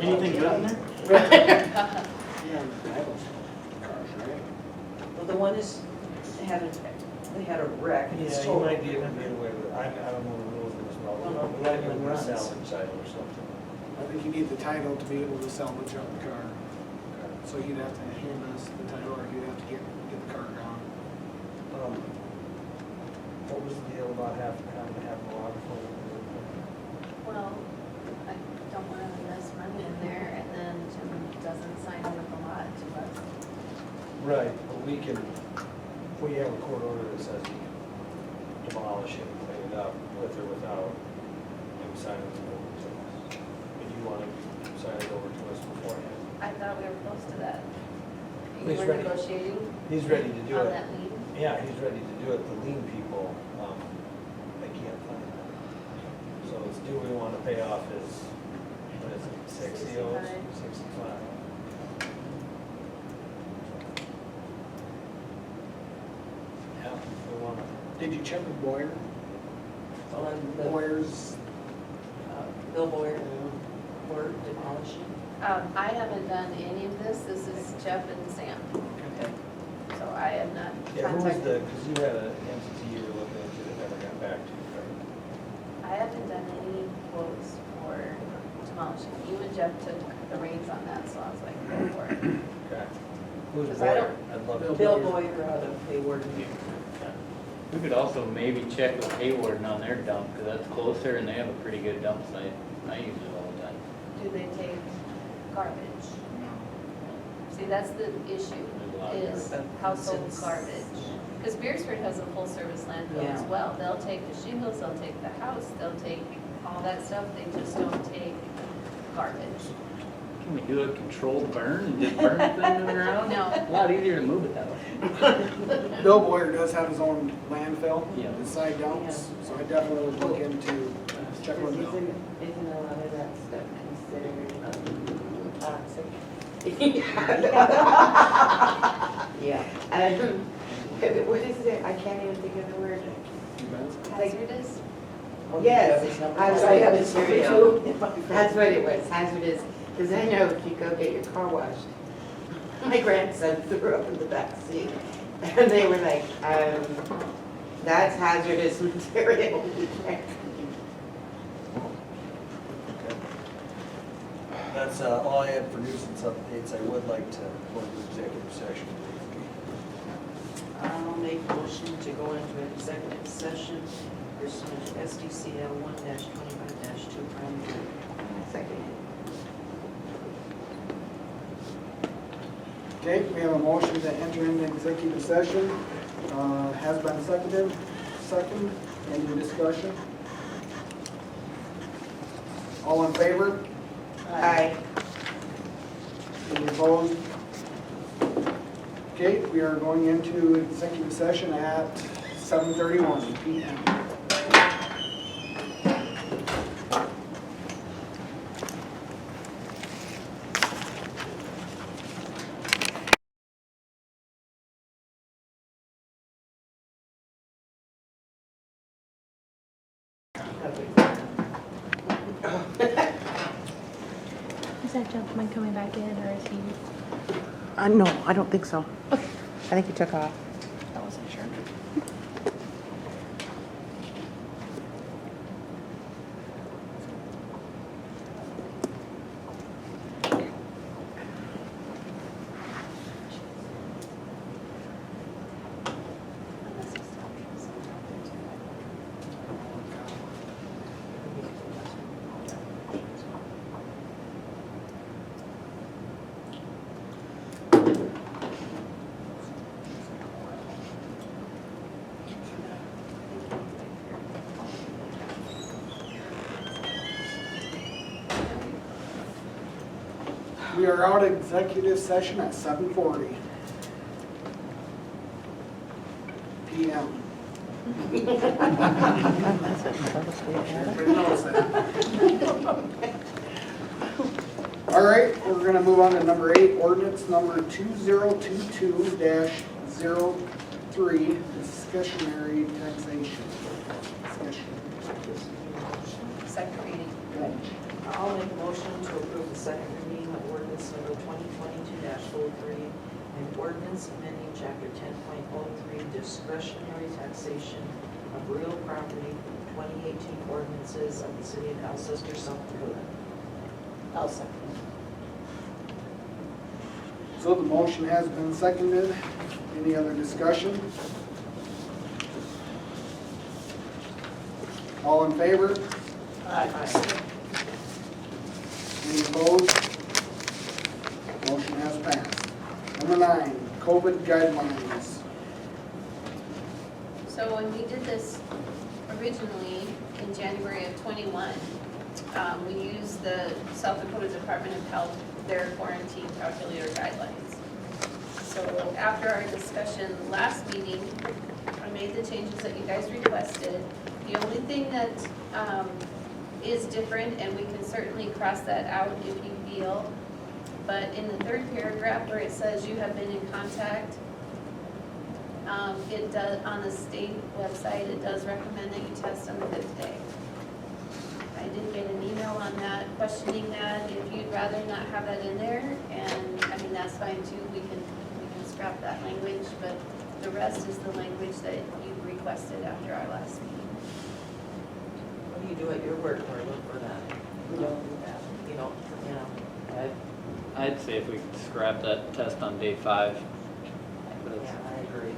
S4: Anything good in there?
S1: Yeah, cars, right?
S6: Well, the one is, they had a wreck, and it's
S4: Yeah, you
S6: total.
S4: might be able to get away with it. I don't know the rules of this, but
S6: Well, no,
S4: we gotta
S6: one
S4: give them a
S6: runs.
S4: salvage title or something.
S1: I think you need the title to be able to salvage up the car. So you'd have to hand us the title, or you'd have to get the car gone.
S4: What was the deal about having to have a log full?
S9: Well, I don't want to invest money in there and then Jim doesn't sign over the lot to us.
S4: Right, but we can, if we have a court order that says you can demolish it and clean it up with or without him signing it over to us. If you want to sign it over to us beforehand.
S9: I thought we were close to that.
S4: He's
S9: You were
S4: ready.
S9: negotiating
S4: He's ready to do
S9: on
S4: it.
S9: that lien?
S4: Yeah, he's ready to do it. The lien people, they can't find it. So it's due, we want to pay off his, what is it, 60 owes? 65.
S1: Did you check with Boyer?
S6: On the,
S1: Boyer's,
S6: Bill Boyer, or demolishing.
S9: I haven't done any of this. This is Jeff and Sam. So I have not
S14: Yeah, who was the,
S9: contacted.
S14: because you had an entity you were looking into that never got back to you, right?
S9: I haven't done any quotes for demolishing. You and Jeff took the reins on that, so I was like, go for it.
S14: Okay. Who's
S9: Because I
S14: Boyer?
S9: don't-
S14: I'd love to.
S6: Bill Boyer out of Hayward.
S7: We could also maybe check with Hayward on their dump, because that's closer and they have a pretty good dump site. I use it all the time.
S9: Do they take garbage? See, that's the issue,
S7: There's a lot of
S9: is household garbage. Because Beersford has a full-service landfill as
S6: Yeah.
S9: well. They'll take the shingles, they'll take the house, they'll take all that stuff. They just don't take garbage.
S7: Can we do a controlled burn and just burn the thing to the ground?
S9: No.
S7: A lot easier to move it that way.
S1: Bill Boyer does have his own landfill,
S7: Yeah.
S1: his side dumps, so I definitely would look into checking with Bill.
S13: Isn't a lot of that stuff considered toxic? Yeah. What is it? I can't even think of the word.
S9: Hazardous?
S13: Yes,
S6: I have this video.
S13: That's what it was, hazardous, because I know if you go get your car washed, my grandson threw up in the back seat, and they were like, that's hazardous material.
S14: That's all I had for nuisance updates. I would like to go into executive session.
S6: I'll make a motion to go into executive session pursuant to SDCL 1-25-2 prime.
S13: Second.
S1: Okay, we have a motion to enter into executive session. Has been seconded. Second, any discussion? All in favor?
S13: Aye.
S1: Any opposed? Okay, we are going into executive session at 7:31 PM.
S10: Is that gentleman coming back in, or is he?
S2: No, I don't think so. I think he took off.
S10: I wasn't sure.
S1: We are out of executive session at 7:40 PM. Everybody knows that. All right, we're gonna move on to number 8, ordinance number 2022-03, discretionary taxation.
S9: Second reading.
S6: I'll make a motion to approve the second reading of ordinance number 2022-03 and ordinance amending chapter 10.03 discretionary taxation of real property, 2018 ordinances of the city of Alcester, South Dakota.
S3: I'll second.
S1: So the motion has been seconded. Any other discussion? All in favor? Any opposed? Motion has passed. Number 9, COVID guidelines.
S9: So when we did this originally in January of '21, we used the South Dakota Department of Health, their quarantine calculator guidelines. So after our discussion last meeting, I made the changes that you guys requested. The only thing that is different, and we can certainly cross that out if you feel, but in the third paragraph where it says you have been in contact It does, on the state website, it does recommend that you test on the 5th day. I did get an email on that, questioning that, if you'd rather not have that in there, and, I mean, that's fine too, we can scrap that language, but the rest is the language that you requested after our last meeting.
S6: What do you do at your work or look for that?
S3: We don't do that.
S6: You don't, you know,
S7: I'd say if we could scrap that test on day 5. But it's-
S6: yeah, I agree.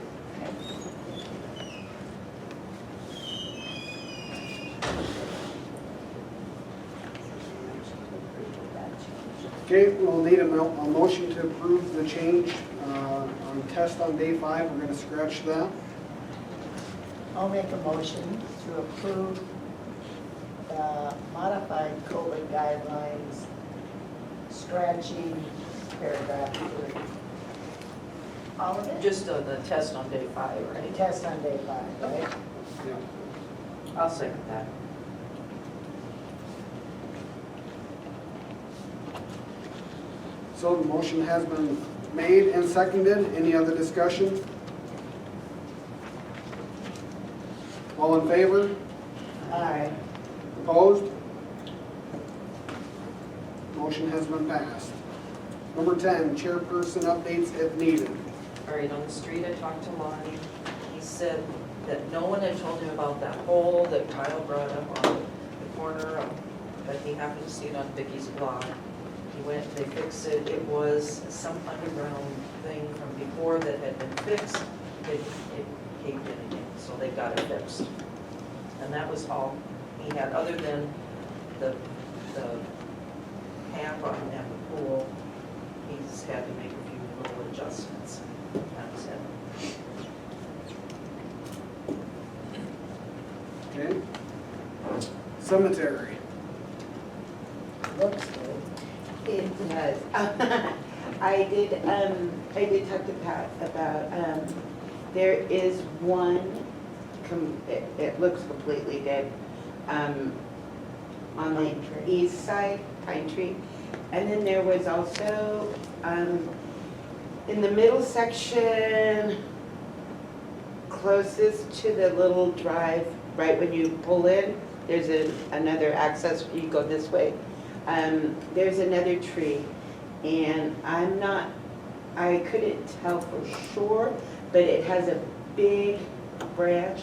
S1: Okay, we'll need a motion to approve the change on test on day 5. We're gonna scratch that.
S3: I'll make a motion to approve the modified COVID guidelines, scratching paragraph 3. All of it?
S6: Just the test on day 5,
S3: The
S6: right?
S3: test on day 5, right?
S1: Yeah.
S6: I'll second that.
S1: So the motion has been made and seconded. Any other discussion? All in favor?
S3: Aye.
S1: Opposed? Motion has been passed. Number 10, chairperson updates if needed.
S6: All right, on the street, I talked to Lonnie. He said that no one had told him about that hole that Kyle brought up on the corner, but he happened to see it on Vicky's blog. He went, they fixed it. It was some underground thing from before that had been fixed. It caved in again, so they got it fixed. And that was all he had, other than the path on at the pool. He's had to make a few little adjustments. That was it.
S1: Okay? Cemetery.
S3: Looks good.
S13: It does. I did talk to Pat about, there is one, it looks completely dead, on the
S3: Pine tree.
S13: east side, pine tree. And then there was also, in the middle section, closest to the little drive, right when you pull in, there's another access, you go this way. There's another tree, and I couldn't tell for sure, but it has a big branch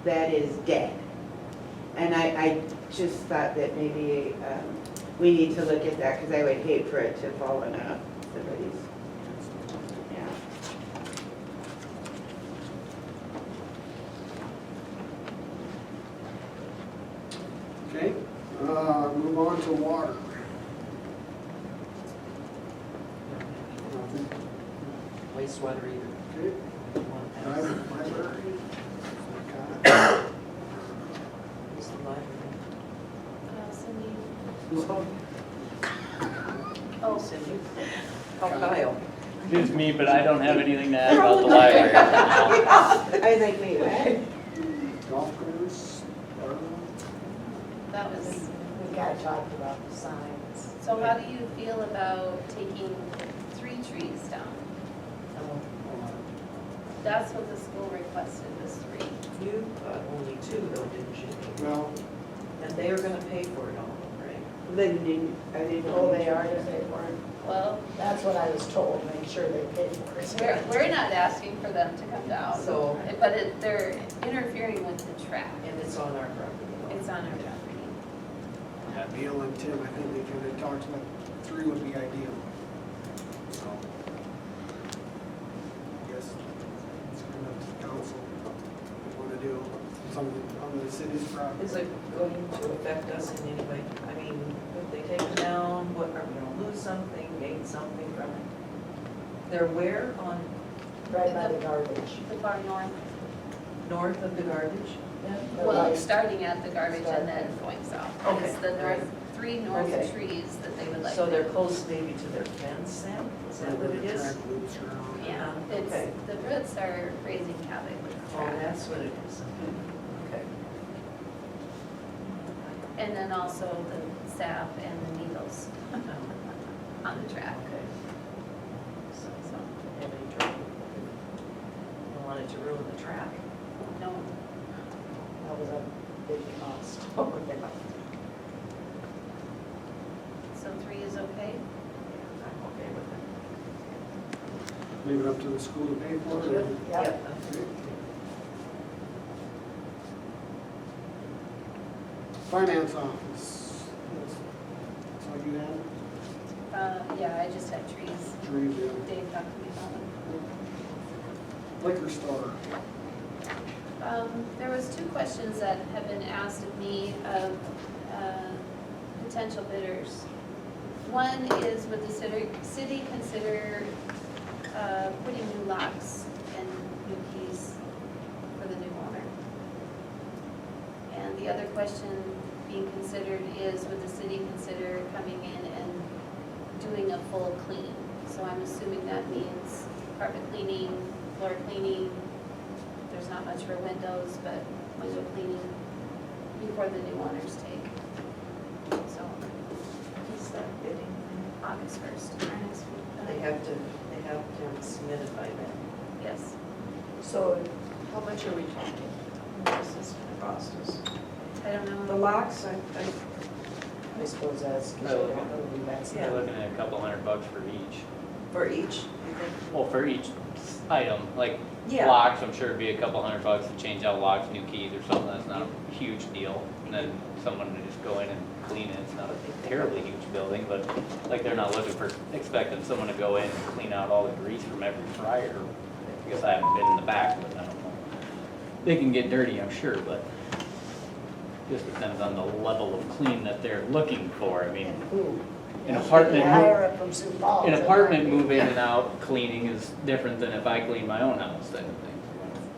S13: that is dead. And I just thought that maybe we need to look at that, because I would hate for it to fall on somebody's, yeah.
S1: Okay? Move on to water.
S6: Wastewater either.
S1: Okay?
S6: One has-
S1: Library.
S6: Who's the library?
S9: Cindy,
S6: Oh, Cindy. Oh, Kyle.
S7: It's me, but I don't have anything to add about the library.
S13: I was like, wait, what?
S1: Golf course.
S9: that was,
S3: We got talked about the signs.
S9: so how do you feel about taking 3 trees down? That's what the school requested, was 3.
S6: You got only 2 though, didn't you?
S1: Well,
S6: And they are gonna pay for it all, right?
S13: Then I didn't.
S3: Oh, they are gonna pay for it?
S9: Well,
S3: That's what I was told, make sure they pay for it.
S9: we're not asking for them to come down.
S6: So-
S9: But they're interfering with the track.
S6: And it's on our property.
S9: It's on our property.
S1: Neil and Tim, I think they kind of talked about 3 would be ideal. So, I guess it's kind of up to the council what they want to do something on the city's property.
S6: Is it going to affect us in any way? I mean, if they take it down, what, are we gonna lose something, gain something from it? They're where on,
S3: Right by the garbage.
S9: The far north,
S6: north of the garbage? then?
S9: well, starting at the garbage and then going south.
S6: Okay.
S9: It's the north, 3 north
S6: Okay.
S9: trees that they would like.
S6: So
S9: to-
S6: they're close maybe to their fence then? Is that what it
S1: The
S6: is?
S1: track loops around.
S9: Yeah, it's,
S6: Okay.
S9: the roots are raising havoc with the
S6: Oh,
S9: track.
S6: that's what it is. Okay.
S9: And then also the sap and the needles on the track.
S6: Okay.
S9: So,
S6: Have any trouble? Don't want wanted to ruin the track.
S9: No.
S3: That was a big cost over there.
S9: So 3 is okay?
S6: I'm okay with it.
S1: Leave it up to the school to pay for it? or-
S3: Yep.
S1: Finance office. That's all you had?
S9: Yeah, I just had trees.
S1: Trees, yeah.
S9: Dave talked to me about them.
S1: Liquor store.
S9: There was 2 questions that have been asked of me of potential bidders. One is, would the city consider putting new locks and new keys for the new owner? And the other question being considered is, would the city consider coming in and doing a full clean? So I'm assuming that means carpet cleaning, floor cleaning. There's not much for windows, but window cleaning before the new owners take. So,
S6: Is that bidding?
S9: August 1st, our next week.
S6: They have to submit it by then.
S9: Yes.
S3: So how much are we talking?
S6: What is this gonna cost us?
S9: I don't know.
S6: The locks,
S3: I suppose that's, because I don't know who that's.
S6: Yeah.
S7: We're looking at a couple $100 for each.
S6: for each, you think?
S7: Well, for each item, like
S6: Yeah.
S7: locks, I'm sure it'd be a couple $100 to change out locks, new keys or something, that's not a huge deal. And then someone to just go in and clean it, it's not a terribly huge building, but like they're not expecting someone to go in and clean out all the grease from every fryer. I guess I haven't been in the back, but I don't know. They can get dirty, I'm sure, but just depends on the level of clean that they're looking for, I mean.
S3: And who?
S7: An apartment,
S3: Hire it from Sioux Falls.
S7: an apartment move in and out cleaning is different than if I clean my own house type of thing.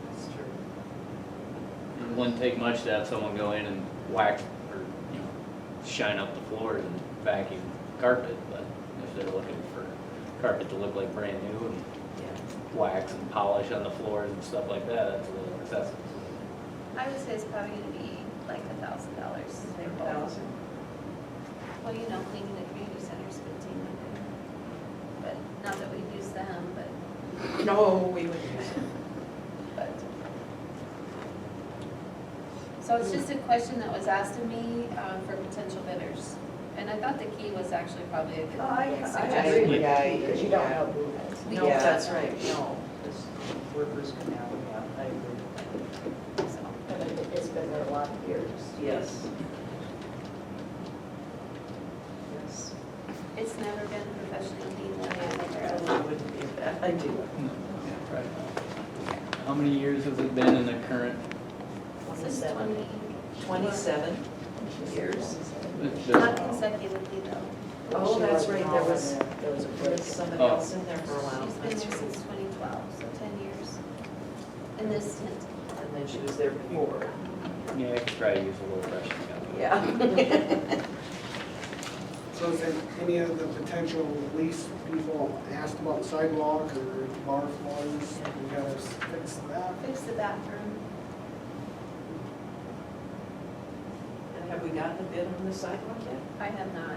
S6: That's true.
S7: It wouldn't take much to have someone go in and whack or, you know, shine up the floors and vacuum carpet, but if they're looking for carpet to look like brand new and wax and polish on the floors and stuff like that, that's a little excessive.
S9: I would say it's probably gonna be like $1,000. They're both.
S6: 1,000?
S9: Well, you know, cleaning the community center's $1,500. But not that we'd use them, but,
S6: No, we wouldn't use it.
S9: but. So it's just a question that was asked of me for potential bidders. And I thought the key was actually probably a good
S6: I
S9: suggestion.
S6: agree.
S3: Yeah, because you don't know who has.
S9: We
S6: No,
S9: can-
S6: that's right, no, this workers can have, yeah, I agree.
S9: So,
S3: And it's been there a lot of years.
S6: Yes. Yes.
S9: it's never been professionally cleaned that
S6: That
S9: way.
S6: probably wouldn't be a bad idea.
S7: How many years has it been in the current?
S9: Since
S3: 27.
S6: 27 years.
S9: Not consecutively though.
S6: Oh, that's right, there was
S3: a
S6: There was somebody
S7: Oh.
S6: else in there for a while.
S9: She's been
S6: That's
S9: there
S6: right.
S9: since 2012, so 10 years. In this stint.
S6: And then she was there before.
S7: Yeah, I could try to use a little fresh gun.
S6: Yeah.
S1: So is there any of the potential lease people asked about the sidewalk or bar floors? We gotta fix that.
S9: Fix the bathroom.
S6: And have we gotten a bid on the sidewalk yet?
S9: I have not.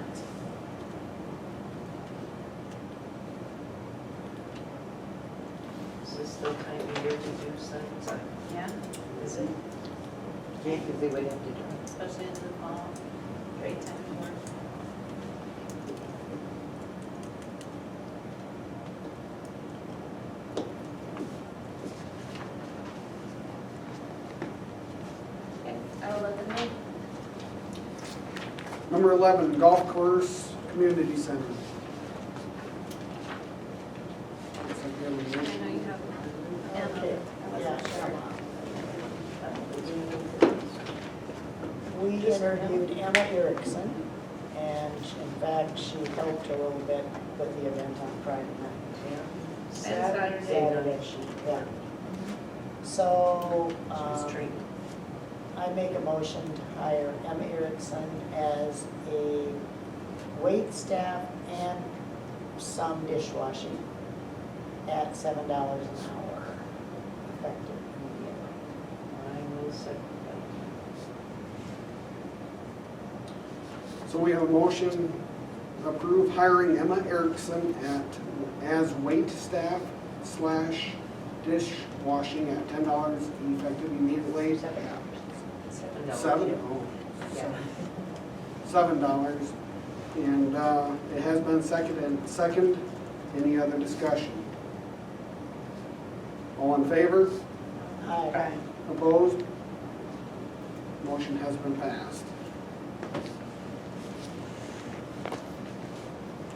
S6: Is this the time of year to do signs?
S9: Yeah.
S6: Is it?
S13: Yeah, because they would have to do it.
S9: Especially in the fall. Great time to work. Okay, I will let them know.
S1: Number 11, golf course, community center. Looks like we have a
S9: I
S1: motion.
S9: know you have one.
S3: Okay,
S9: I
S3: yeah,
S9: wasn't
S3: come
S9: sure.
S3: on. We interviewed Emma Erickson, and in fact, she helped a little bit with the event on Friday night.
S9: Saturday.
S3: Saturday, yeah. So,
S6: She was trained.
S3: I make a motion to hire Emma Erickson as a wait staff and some dishwashing at $7 an hour, effective immediately.
S6: I will second
S1: So we have a motion to approve hiring Emma Erickson as wait staff / dishwashing at $10 effective immediately.
S3: $7.
S1: Seven? Oh,
S3: Yeah.
S1: $7. And it has been second. Any other discussion? All in favor?
S3: Aye.
S1: Opposed? Motion has been passed.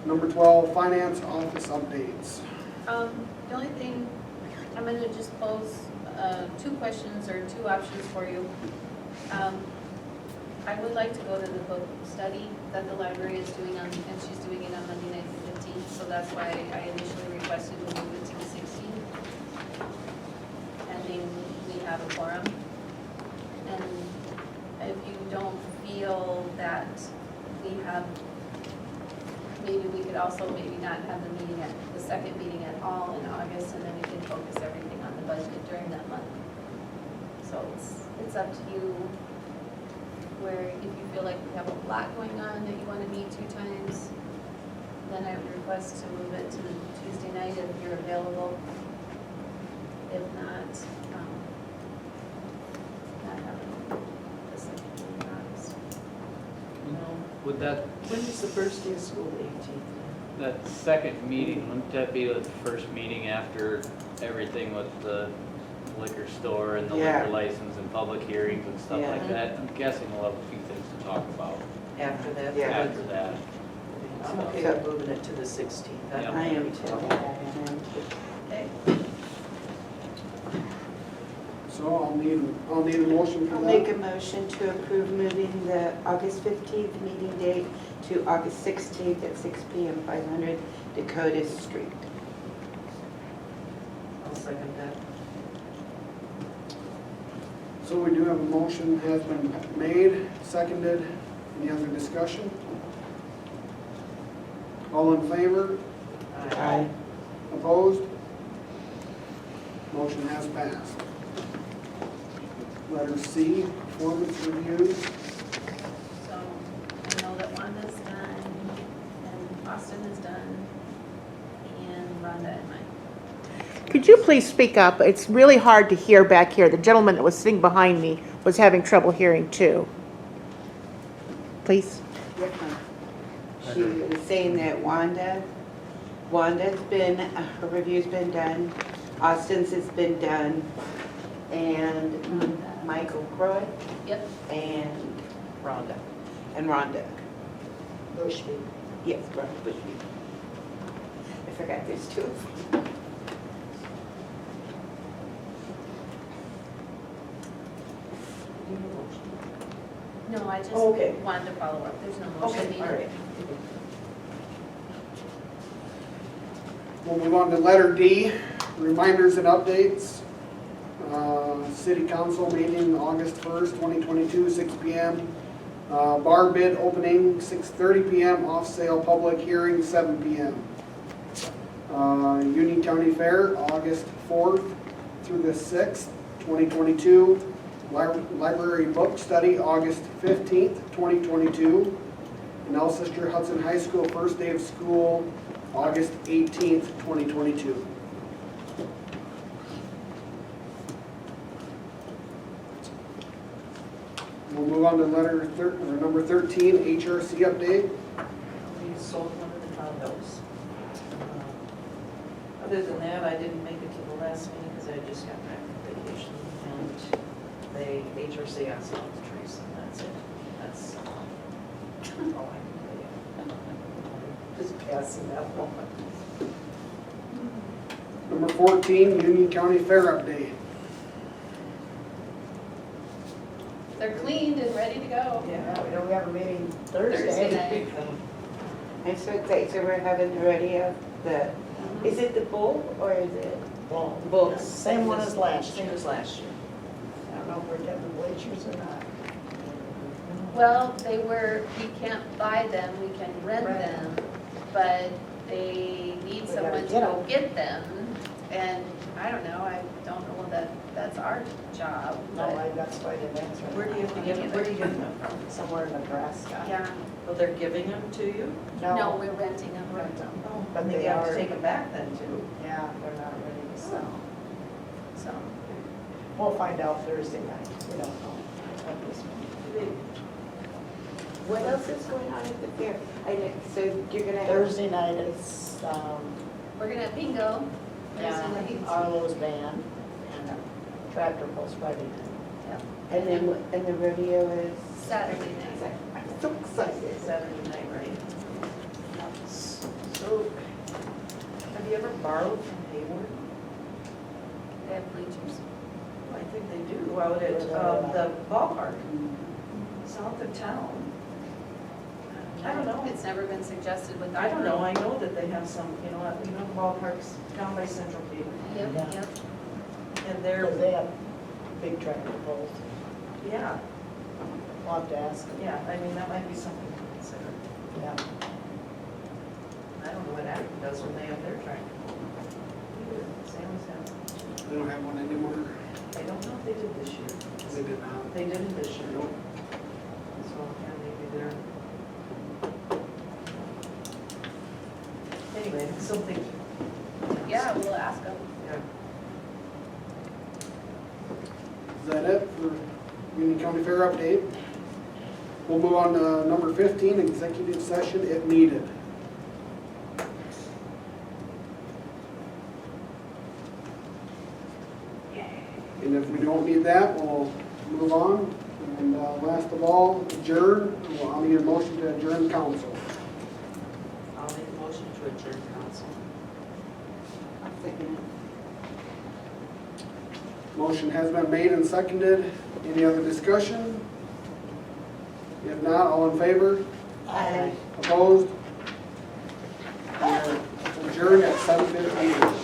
S1: Number 12, finance office updates.
S9: The only thing, I'm gonna just pose, 2 questions or 2 options for you. I would like to go to the book study that the library is doing and she's doing it on Monday night the 15th, so that's why I initially requested we move it to the 16th. Pending we have a quorum. And if you don't feel that we have, maybe we could also maybe not have the second meeting at all in August, and then we can focus everything on the budget during that month. So it's up to you, where if you feel like we have a lot going on that you want to meet 2 times, then I would request to move it to the Tuesday night if you're available. If not, not having the second meeting in August.
S7: Would that,
S6: When is the first day of school, the 18th?
S7: that second meeting, wouldn't that be the first meeting after everything with the liquor store and the
S13: Yeah.
S7: liquor license and public hearings and stuff
S6: Yeah.
S7: like that? I'm guessing we'll have a few things to talk about
S6: After that?
S13: Yeah.
S7: after that.
S6: I'm okay with moving it to the 16th.
S7: Yeah.
S13: I am too.
S6: Okay.
S1: So I'll need a motion for
S13: I'll
S1: that.
S13: make a motion to approve moving the August 15th meeting date to August 16th at 6 PM, 500 Dakota Street.
S6: I'll second that.
S1: So we do have a motion has been made, seconded. Any other discussion? All in favor?
S13: Aye.
S1: Opposed? Motion has passed. Letter C, performance reviews.
S9: So I know that Wanda's done, and Austin is done, and Rhonda and Mike.
S2: Could you please speak up? It's really hard to hear back here. The gentleman that was sitting behind me was having trouble hearing too. Please?
S13: She was saying that Wanda's been, her review's been done, Austin's has been done, and Michael Croy
S9: Yep.
S13: and
S6: Rhonda.
S13: Rhonda.
S3: Bushby.
S13: Yes, Rhonda Bushby. I forgot there's 2 of them.
S9: No, I just
S6: Oh, okay.
S9: wanted to follow up. There's no motion
S6: Okay,
S9: needed.
S6: all right.
S1: We'll move on to letter D, reminders and updates. City council meeting August 1st, 2022, 6 PM. Bar bid opening 6:30 PM, off sale public hearing 7 PM. Union County Fair, August 4th through the 6th, 2022. Library book study, August 15th, 2022. And Alcester Hudson High School, first day of school, August 18th, 2022. We'll move on to number 13, HRC update.
S6: We sold one of the condos. Other than that, I didn't make it to the last meeting because I just got back from vacation. And HRC asked about the trees, and that's it. That's all I can tell you. Just passing that one.
S1: Number 14, Union County Fair update.
S9: They're cleaned and ready to go.
S6: Yeah.
S3: We don't have a meeting
S9: Thursday
S3: Thursday.
S9: night.
S13: I'm so excited, so we're having already is it the bull or is it?
S3: Well,
S13: Bull.
S3: same one as last
S6: Same
S3: year.
S6: as last year.
S3: I don't know if we're getting bleachers or not.
S9: Well, we can't buy them, we can rent
S3: Rent
S9: them, but they need
S3: We
S9: someone
S3: gotta
S9: to
S3: get
S9: go
S3: 'em.
S9: get them. And I don't know that that's our job,
S3: No,
S9: but,
S3: that's why they answer.
S6: Where do you have to get them? Where do you get them from?
S3: Somewhere in Nebraska.
S9: yeah,
S6: Well, they're giving them to you?
S9: no, we're renting them.
S3: Rent them.
S6: Oh,
S3: But
S6: but
S3: they
S6: you have
S3: are-
S6: to take them back then too.
S3: Yeah, they're not ready to sell.
S9: so.
S3: We'll find out Thursday night, we don't know at this point.
S13: What else is going on at the fair? I know, so you're gonna have.
S3: Thursday night is,
S9: We're gonna have bingo.
S3: yeah,
S9: Thursday night.
S3: Arlo's band and Tractor Pulse Friday night.
S13: And then, and the rodeo is?
S9: Saturday night.
S13: I'm so excited.
S6: Saturday night, right? So, have you ever borrowed from Hayward?
S9: They have bleachers.
S6: I think they do, out at the ballpark, south of town. I don't know.
S9: It's never been suggested with.
S6: I don't know, I know that they have some, the ballpark's down by Central Cape.
S9: Yep,
S3: Yeah.
S9: yep.
S6: And
S3: Because they have big tractor pulls.
S6: yeah,
S3: We'll have to ask them.
S6: yeah, I mean, that might be something to consider.
S3: Yeah.
S6: I don't know what Acton does when they have their tractor. Either, Sam's have.
S1: They don't have one anymore.
S6: I don't know if they did this year.
S1: They did not.
S6: They didn't this year.
S1: Nope.
S6: So, yeah, maybe they're. Anyway, something,
S9: Yeah, we'll ask them.
S6: yeah.
S1: Is that it for Union County Fair update? We'll move on to number 15, executive session if needed. And if we don't need that, we'll move on. And last of all, adjourn. I'll need a motion to adjourn council.
S6: I'll make a motion to adjourn council.
S13: I'll second it.
S1: Motion has been made and seconded. Any other discussion? If not, all in favor?
S13: Aye.
S1: Opposed? We are adjourned at 7:58.